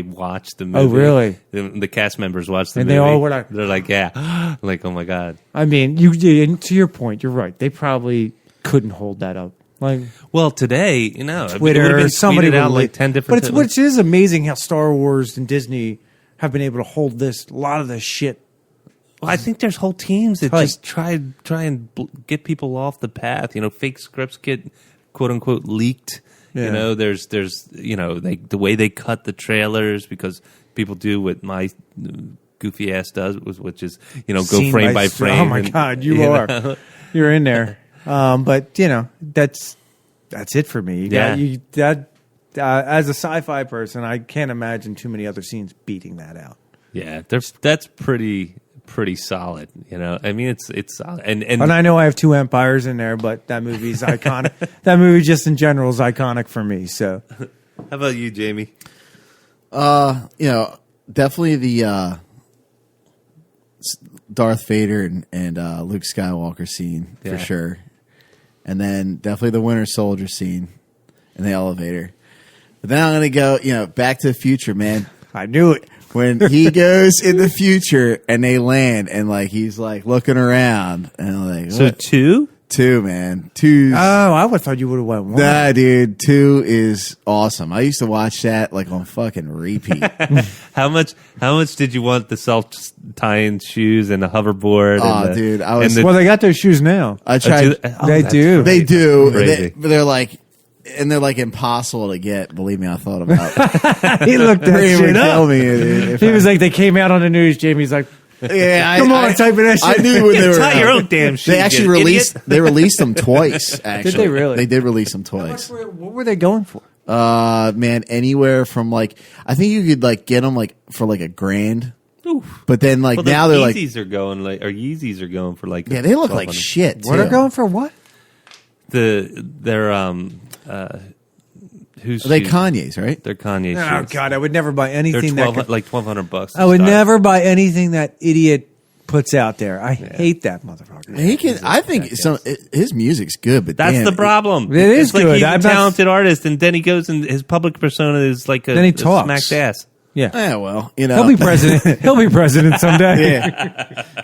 watched the movie. Oh, really? The cast members watched the and movie. They all were like, they're like, yeah, like, oh my god. I mean, to your point, you're right. They probably couldn't hold that up. Like, well, today, Twitter, somebody out like 10 different. But which is amazing how Star Wars and Disney have been able to hold a lot of this shit. Well, I think there's whole teams that just try and get people off the path. Fake scripts get quote unquote leaked. Yeah. There's the way they cut the trailers, because people do what my goofy ass does, which is go Scene by frame by frame. Oh my god, you're in there. But that's it for me. As a sci-fi person, I can't imagine too many other scenes beating that out. Yeah, that's pretty solid. I mean, it's solid. And I know I have two empires in there, but that movie's iconic. That movie just in general is iconic for me. So, how about you, Jamie? Definitely the Darth Vader and Luke Skywalker scene for sure. And then definitely the Winter Soldier scene in the elevator. But then I'm going to go, Back to the Future, man. I knew it. When he goes in the future and they land and like he's like looking around and I'm like, so what? Two, man. Two. Oh, I would thought you would have went one. Nah, dude. 2 is awesome. I used to watch that like on fucking repeat. How much did you want the self-tying shoes and the hoverboard? Oh, dude. Well, they got those shoes now. I tried. They do. They do. Crazy. They're like impossible to get. Believe me, I thought about it. He looked that shit up. He was like, they came out on the news. Jamie's like, yeah, come on, type of that shit. I knew when they were. Tie your own damn shoes. They actually released them twice. Actually, did they really? They did release them twice. What were they going for? Man, anywhere from like I think you could like get them like for like $1,000. Oof. But then like now they're like Yeezys are going Yeezys are going for like they look like shit. What are going for what? Are they Kanye's, right? They're Kanye's. Oh shoes. God, I would never buy anything They're like $1,200. I would never buy anything that idiot puts out there. I hate that motherfucker. He can. I think his music's good, but that's the problem. It is it's like good. He's I'm a talented artist, and then he goes and his public persona is like then he talks. smacked ass. Yeah. Yeah, well, he'll be president. He'll be president someday.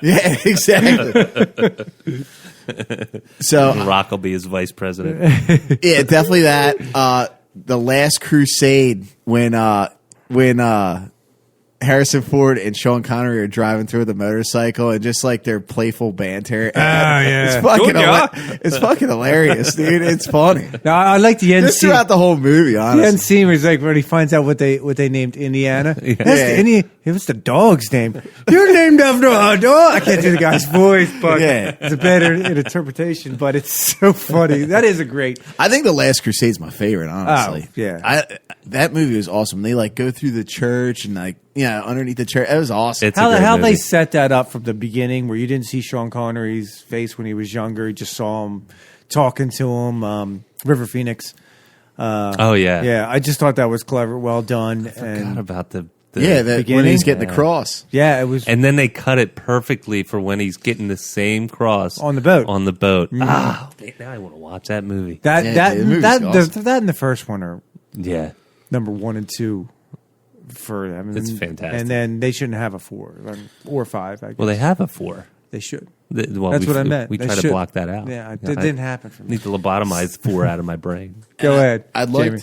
Yeah, exactly. So Rock will be his vice president. Yeah, definitely that. The Last Crusade when Harrison Ford and Sean Connery are driving through the motorcycle and just like their playful banter. yeah. It's fucking hilarious, dude. It's funny. No, I like the end Just scene. throughout the whole movie, The honestly. end scene was like when he finds out what they named Indiana. It was the dog's name. You're named after a dog. I can't do the guy's voice, but it's a better interpretation. But it's so funny. That is a great. I think The Last Crusade's my favorite, honestly. Oh, yeah. That movie was awesome. They like go through the church and like underneath the church. It was awesome. It's a How great they movie. set that up from the beginning, where you didn't see Sean Connery's face when he was younger. You just saw him talking to him. River Phoenix. Oh yeah, Yeah, I just thought that was clever, well done. Forgot about the that when beginning? he's getting the cross. Yeah, it was And then they cut it perfectly for when he's getting the same cross on the boat. On the boat. Ah, man, now I want to watch that movie. That Yeah, that the movie's that awesome. that and the first one are Yeah, number 1 and 2 for them. It's fantastic. And then they shouldn't have a 4 or 5. I guess. well, they have a 4. They should. Well, That's what I meant. We They try to should. block that out. Yeah, it didn't happen for me. Need to lobotomize 4 out of my brain. Go ahead. I'd Jamie. like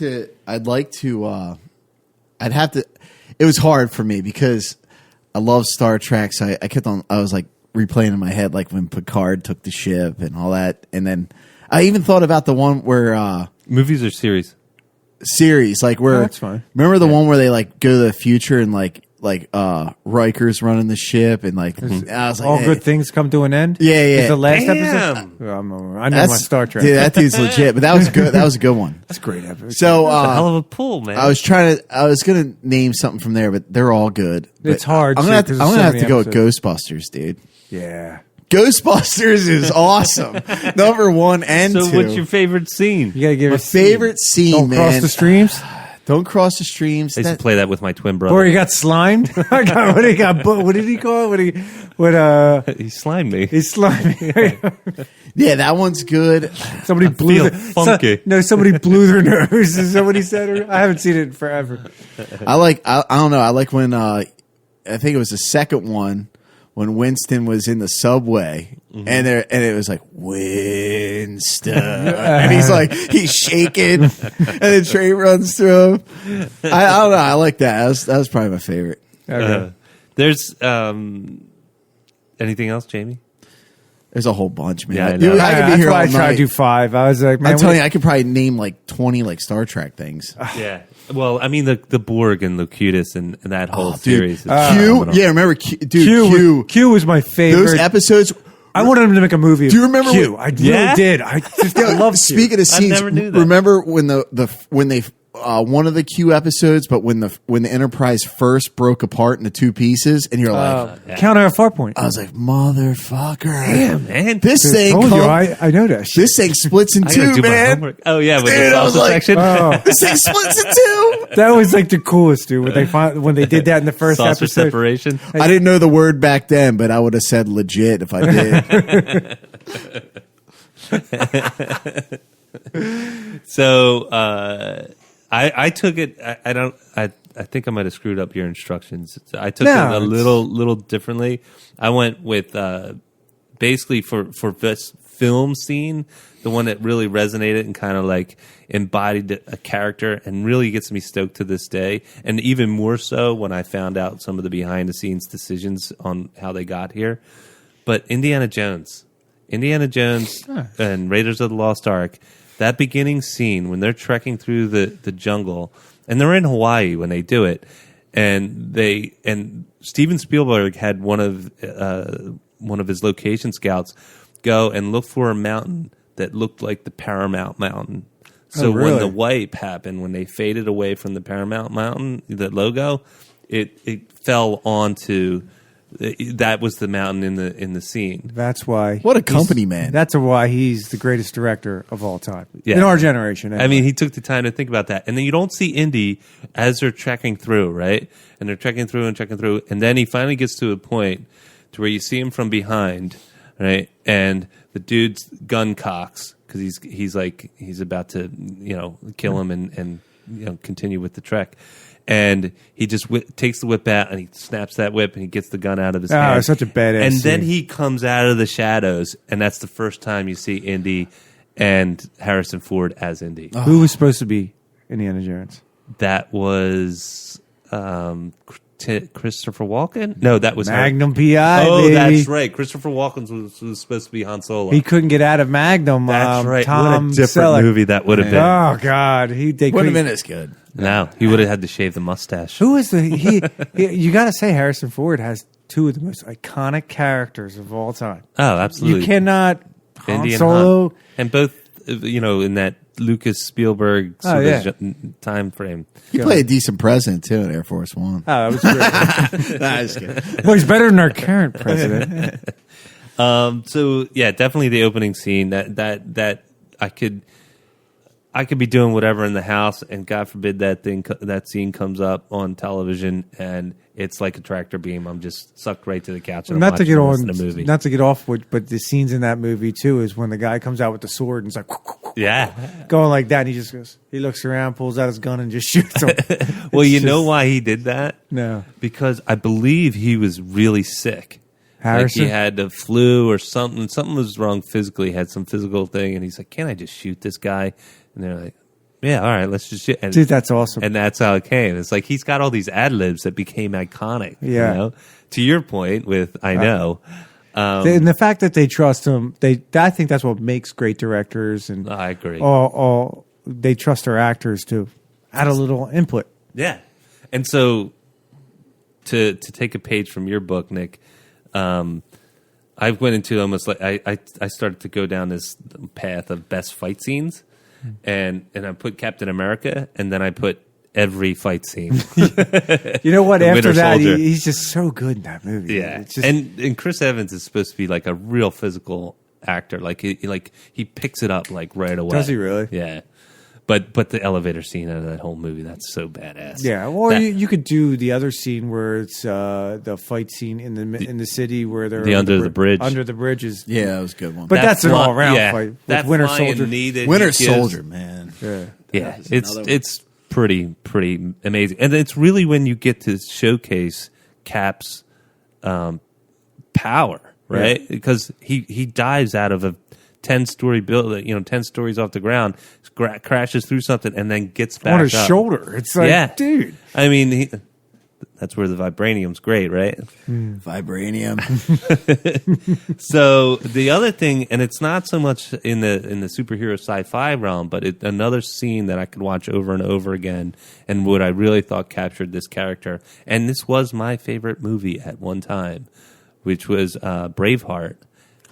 to. I'd have to. It was hard for me because I love Star Trek. So I kept on. I was like replaying in my head like when Picard took the ship and all that. And then I even thought about the one where Movies or series? series like where that's fine. Remember the one where they like go to the future and like Riker's running the ship and like I was like, All hey. good things come to an end. Yeah, yeah. Is the last Damn. episode? I know my Star Trek. Yeah, that dude's legit. But that was good. That was a good one. That's a great episode. So It's a hell of a pull, man. I was gonna name something from there, but they're all good. It's But hard, I'm too, gonna have to, 'cause I'm there's gonna so have to many go with Ghostbusters, dude. yeah. Ghostbusters is awesome. Number 1 and so 2. what's your favorite scene? You gotta give My it favorite scene, Don't man. cross the streams. Don't cross the streams. I used to play that with my twin brother. Or he got slimed. I got what he got. What did he call it? He slimed me. He slimed. Yeah, that one's good. Somebody blew. feel funky. Somebody blew their nose. Is that what he said? I haven't seen it in forever. I don't know. I like when I think it was the second one when Winston was in the subway and it was like Winston and he's shaking and the train runs through him. I don't know. I like that. That was probably my favorite. Okay. There's anything else, Jamie? There's a whole bunch, man. Yeah, I know. Dude, I could be That's here why all I tried night. to do 5. I was like, man, I'm telling you, I could probably name like 20 like Star Trek things. Yeah. Well, I mean the Borg and Locutus and that whole Dude, series. Is Q, phenomenal. yeah, remember Q? Q was my favorite. Those episodes. I wanted him to make a movie. Do you remember Q? when- I really Yeah? did. I just love Q. Speaking of scenes, never knew that. remember when when they one of the Q episodes, but when the Enterprise first broke apart into 2 pieces, and you're like, Counter a far point. I was like, motherfucker, Damn, man. this I thing, told you, come- I know that shit. this thing splits in I gotta 2, do my man. homework. Oh yeah, with Dude, the I was salsa like, section. Oh, This thing splits in 2. that was like the coolest, dude. When they did that in the first Saucer episode. separation. I didn't know the word back then, but I would have said legit if I did. So I took it. I think I might have screwed up your instructions. I took No, it a little differently. I went with basically for this film scene, the one that really resonated and kind of like embodied a character and really gets me stoked to this day. And even more so when I found out some of the behind the scenes decisions on how they got here. But Indiana Jones and Raiders of the Lost Ark, that beginning scene when they're trekking through the jungle, and they're in Hawaii when they do it, and Steven Spielberg had one of his location scouts go and look for a mountain that looked like the Paramount Mountain. So really? when the wipe happened, when they faded away from the Paramount Mountain, the logo, it fell onto. That was the mountain in the scene. That's why. What a company, man. That's why he's the greatest director of all time Yeah. in our generation. I mean, he took the time to think about that. And then you don't see Indy as they're trekking through, right? And they're trekking through. And then he finally gets to a point to where you see him from behind, right? And the dude's gun cocks because he's about to, kill him and continue with the trek. And he just takes the whip out and he snaps that whip and he gets the gun out of his hand. it's such a badass And then scene. he comes out of the shadows, and that's the first time you see Indy and Harrison Ford as Indy. Who was supposed to be Indiana Jones? That was Christopher Walken? No, that was Magnum PI. Oh, baby. that's right. Christopher Walken was supposed to be Han Solo. He couldn't get out of Magnum. That's right. Tom what a different Selleck. movie that would have been. Oh God, they Wouldn't have been as good. No, he would have had to shave the mustache. Who is he you got to say Harrison Ford has two of the most iconic characters of all time. Oh, absolutely. You cannot Han Indian Solo. Han. And both, in that Lucas Spielberg sort of time frame. He played a decent president too in Air Force One. Oh, that was great. Nah, just kidding. Well, he's better than our current president. So yeah, definitely the opening scene that I could be doing whatever in the house, and God forbid that scene comes up on television, and it's like a tractor beam. I'm just sucked right to the couch. And Not to get on, the movie. not to get off, but the scenes in that movie too is when the guy comes out with the sword and it's like Yeah. going like that, and he just goes. He looks around, pulls out his gun, and just shoots him. Well, It's you know just- why he did that? No, Because I believe he was really sick. Harrison. Like he had the flu or something. Something was wrong physically. He had some physical thing, and he's like, "Can't I just shoot this guy?" And they're like, "Yeah, all right, let's just shoot." And, Dude, that's awesome. and that's how it came. It's like he's got all these ad libs that became iconic. Yeah. You know? To your point with I know. And the fact that they trust him, I think that's what makes great directors, and I agree. all they trust their actors to add a little input. Yeah. And so to take a page from your book, Nick, I went into almost like I started to go down this path of best fight scenes, and I put Captain America, and then I put every fight scene. You know what? The After Winter that, Soldier. he's just so good in that movie. Yeah, It's just, and Chris Evans is supposed to be like a real physical actor. Like he picks it up like right away. Does he really? Yeah. But the elevator scene out of that whole movie, that's so badass. yeah. Or That- you could do the other scene where it's the fight scene in the city where they're under the bridge. Under the bridges. Yeah, that was a good one. But that's an fly- all around yeah, fight with that Winter flying Soldier. knee that he Winter gives- Soldier, man. Yeah. Yeah, That was it's another one. it's pretty amazing, and it's really when you get to showcase Cap's power, right? Because he dives out of a 10-story building, 10 stories off the ground, crashes through something, and then gets back On his up. shoulder. It's like, Yeah. dude. I mean, that's where the vibranium's great, right? Vibranium. So the other thing, and it's not so much in the superhero sci-fi realm, but another scene that I could watch over and over again, and what I really thought captured this character, and this was my favorite movie at one time, which was Braveheart.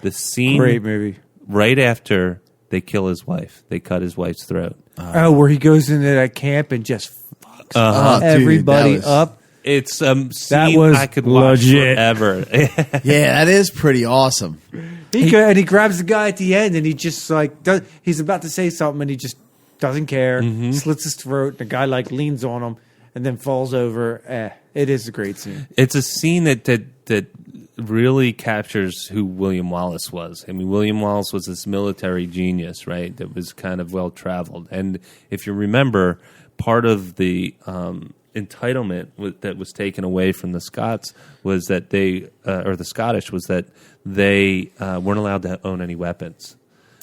The scene Great movie. right after they kill his wife, they cut his wife's throat. Oh, where he goes into that camp and just fucks Oh, dude, everybody that was- up. It's scene was I could watch legit. forever. Yeah, that is pretty awesome. And he grabs the guy at the end, and he just like he's about to say something, and he just doesn't care. Slits his throat. And the guy like leans on him, and then falls over. It is a great scene. It's a scene that really captures who William Wallace was. I mean, William Wallace was this military genius, right? That was kind of well traveled. And if you remember, part of the entitlement that was taken away from the Scots was that they, or the Scottish, was that they weren't allowed to own any weapons.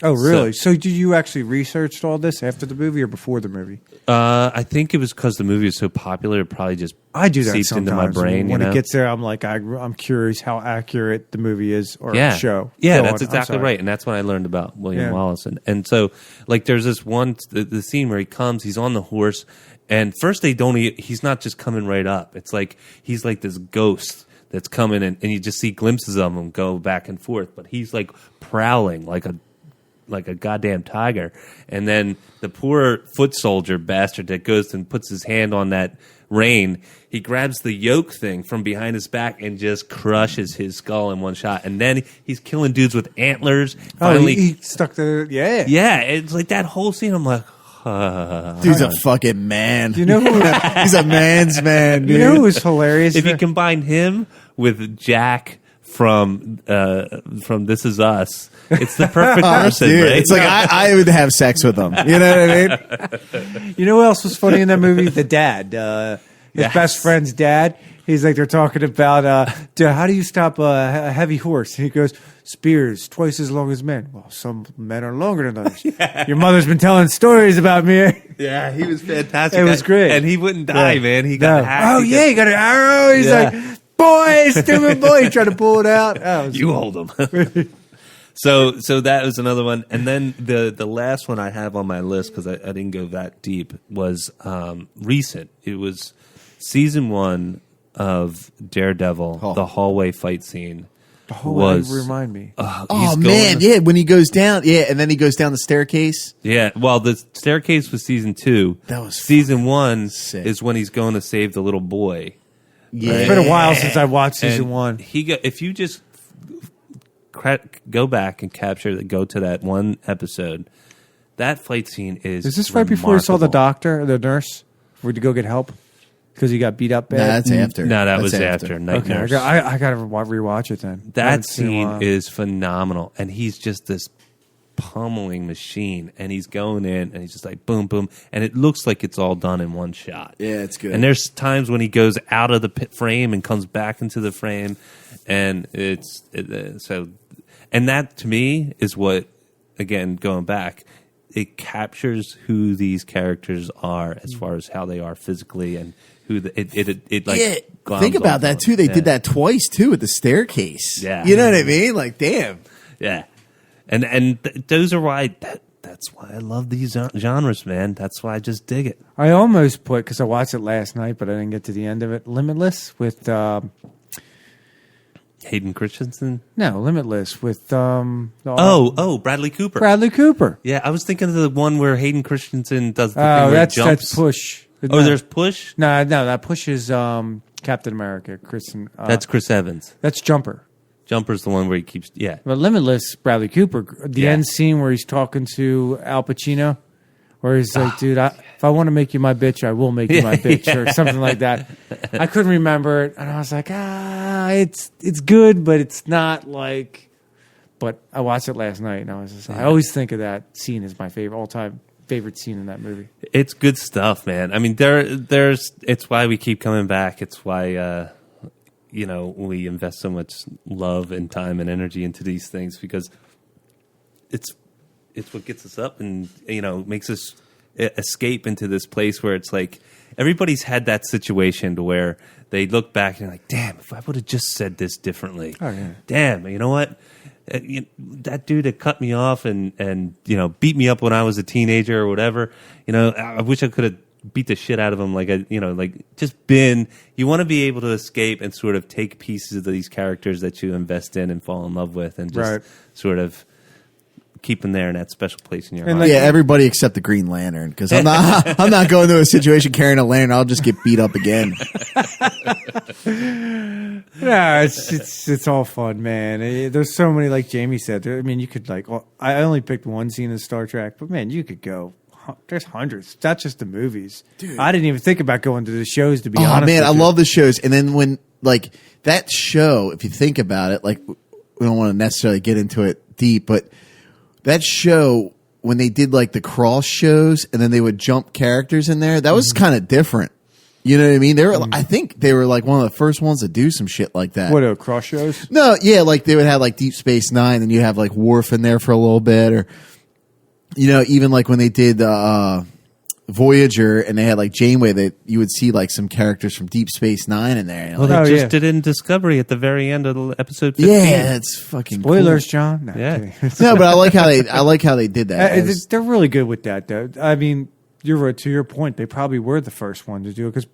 Oh, really? So did you actually researched all this after the movie or before the movie? I think it was because the movie is so popular, it probably just I do that seeps sometimes. into my brain. When you know? it gets there, I'm like, I'm curious how accurate the movie is or yeah. show. Yeah, Go that's on. I'm exactly sorry. right. And that's what I learned about William Yeah. Wallace. And so, like, there's this one, the scene where he comes, he's on the horse, and first he's not just coming right up. It's like, he's like this ghost that's coming in, and you just see glimpses of him go back and forth, but he's like prowling like a goddamn tiger. And then the poor foot soldier bastard that goes and puts his hand on that rein, he grabs the yoke thing from behind his back and just crushes his skull in one shot. And then he's killing dudes with antlers. Oh, Finally, he stuck the yeah, it's like that whole scene. I'm like, Dude's a fucking man. You know who? He's a man's man, dude. You know who was hilarious? if you combine him with Jack from This Is Us, it's the perfect person, Dude, right? it's like I would have sex with him. You know what I mean? You know who else was funny in that movie? The dad. his best friend's dad. He's like, they're talking about, how do you stop a heavy horse? And he goes, spears twice as long as men. Well, some men are longer than others. Your mother's been telling stories about me. Yeah, he was fantastic. It was great. And he wouldn't die, man. He got hacked. Oh, yeah, he got an arrow. He's like, boy, stupid boy. He tried to pull it out. Oh, you hold him. So that was another one. And then the last one I have on my list, because I didn't go that deep, was recent. It was season 1 of Daredevil, the hallway fight scene. The hallway remind me. Oh man, yeah, when he goes down, and then he goes down the staircase. Yeah, well, the staircase was season 2. That was season 1 sick. is when he's going to save the little boy. Yeah, it's been a while since I watched season 1. If you just go back and go to that one episode, that fight scene is. Is this right before he saw the doctor, the nurse, to go get help? Because he got beat up bad? No, that's after. No, that was after. Night Nurse. I got to rewatch it then. That scene is phenomenal. And he's just this pummeling machine. And he's going in and he's just like boom, boom. And it looks like it's all done in one shot. Yeah, it's good. And there's times when he goes out of the frame and comes back into the frame. And and that to me is what, again, going back, it captures who these characters are as far as how they are physically and who think about that too. They did that twice too at the staircase. Yeah, you know what I mean? Like, damn. Yeah, and those are why that's why I love these genres, man. That's why I just dig it. I almost put, because I watched it last night, but I didn't get to the end of it. Limitless with Hayden Christensen. No, Limitless with Bradley Cooper. Bradley Cooper. Yeah, I was thinking of the one where Hayden Christensen does the thing where that's he jumps. that's Push. Oh, there's Push? No, that Push is Captain America. That's Chris Evans. That's Jumper. Jumper's the one where he keeps, yeah. But Limitless, Bradley Cooper. The end scene where he's talking to Al Pacino, where he's like, dude, if I want to make you my bitch, I will make you my bitch, or something like that. I couldn't remember it, and I was like, it's good, but it's not like... But I watched it last night, and I was just... I always think of that scene as my all-time favorite scene in that movie. It's good stuff, man. I mean, it's why we keep coming back. It's why we invest so much love and time and energy into these things, because it's what gets us up and makes us escape into this place where it's like everybody's had that situation to where they look back and like, damn, if I would have just said this differently. Oh, yeah. Damn, you know what? That dude that cut me off and beat me up when I was a teenager or whatever, I wish I could have beat the shit out of him. You want to be able to escape and sort of take pieces of these characters that you invest in and fall in love with and just sort of keep them there in that special place in your heart. Everybody except the Green Lantern, because I'm not going to a situation carrying a lantern. I'll just get beat up again. No, it's all fun, man. There's so many, like Jamie said. I mean, you could I only picked one scene in Star Trek, but man, you could go. There's hundreds. That's just the movies. Dude. I didn't even think about going to the shows, to be honest. Oh man, I love the shows. And then when that show, if you think about it, we don't want to necessarily get into it deep, but that show, when they did the cross shows and then they would jump characters in there, that was kind of different. You know what I mean? They were, I think they were one of the first ones to do some shit like that. What, cross shows? No, yeah, they would have Deep Space Nine, and you have Worf in there for a little bit, or even when they did Voyager and they had Janeway, that you would see some characters from Deep Space Nine in there. Well, they just did it in Discovery at the very end of episode 15. Yeah, that's fucking spoilers, cool. John. No, no, but I like how they did that. They're really good with that, though. I mean, you're right, to your point. They probably were the first one to do it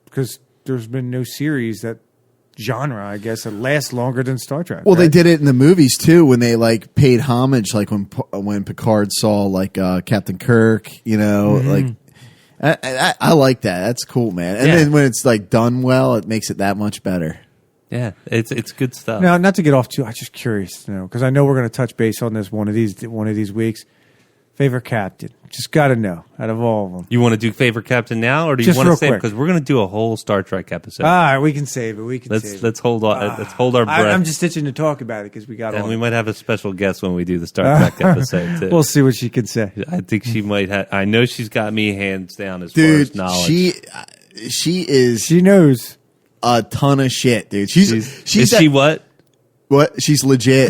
because there's been no series that genre, I guess, that lasts longer than Star Trek. Well, right? They did it in the movies too, when they paid homage, when Picard saw Captain Kirk. I like that. That's cool, man. And then when it's done well, it makes it that much better. Yeah, it's good stuff. Now, not to get off too, I'm just curious to know, because I know we're going to touch base on this one of these weeks. Favorite captain? Just got to know out of all of them. You want to do favorite captain now, or do you want to save? Because we're going to do a whole Star Trek episode. All right, we can save it. Let's hold on. Let's hold our breath. I'm just itching to talk about it because we got. And we might have a special guest when we do the Star Trek episode too. We'll see what she can say. I think she might have. I know she's got me hands down as far as knowledge. she is She knows. a ton of shit, dude. She's Is she what? what? She's legit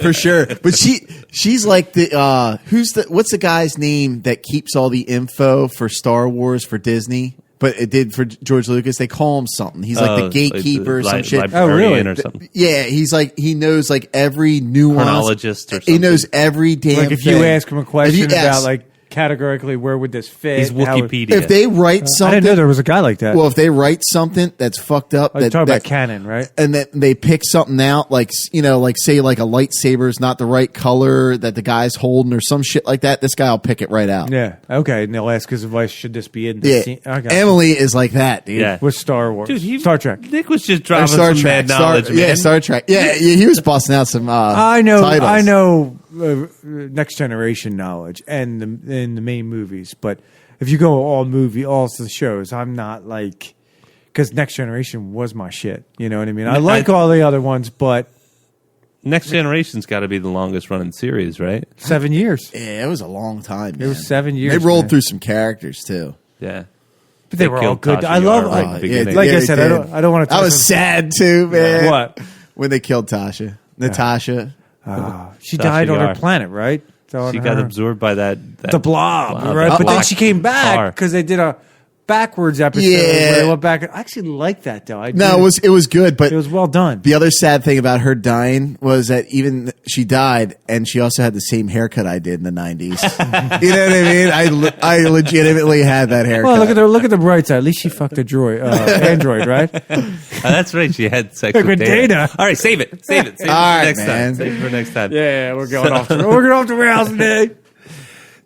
for sure. But she's like the what's the guy's name that keeps all the info for Star Wars for Disney? But it did for George Lucas. They call him something. He's like the gatekeeper or some shit. Librarian or something. Yeah, he's like he knows like every nuance. Chronologist or something. He knows every damn. Like if thing. you ask him a question If you about ask- like categorically where would this fit? He's how- Wikipedia. if they write I something, didn't know there was a guy like that. well, if they write something that's fucked up, You're that, talking that about canon, right? and then they pick something out, like like say like a lightsaber is not the right color that the guy's holding or some shit like that. This guy will pick it right out. Yeah. Okay. And they'll ask his advice. Should this be in the Yeah, scene? I got you. Emily is like that, dude. Yeah. With Star Wars, Dude, Star Trek. Nick was just Or dropping Star some Trek, bad knowledge, man. yeah, Star Trek. Yeah, he was busting out some. I know. titles. I know. Next generation knowledge and in the main movies, but if you go all the shows, I'm not like because Next Generation was my shit. You know what I mean? I like all the other ones, but Next Generation's got to be the longest running series, right? 7 years. Yeah, it was a long time. It was 7 years. They rolled man. through some characters too. Yeah. But they were all killed good. Tasha I love. Yar right at the yeah, beginning. like I they said, did. I don't want to. I was sad too, man. What? When they killed Natasha. She Tasha died on Yar. her planet, right? So She on got her- absorbed by that the blob, Blob. right? But then Black she came back tar. because they did a backwards episode Yeah. where they went back. I actually like that though. No, it was good, but it was well done. the other sad thing about her dying was that even she died, and she also had the same haircut I did in the 90s. You know what I mean? I legitimately had that haircut. Well, look at the bright side. At least she fucked a android, right? that's right. She had sex Like with with Dana. Dana. All right, save it. Save it. Save it All for right, next man. time. Save it for next time. Yeah, we're going off the rails today.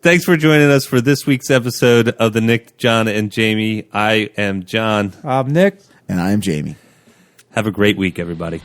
Thanks for joining us for this week's episode of the Nick, John, and Jamie. I am John. Nick. And I am Jamie. Have a great week, everybody.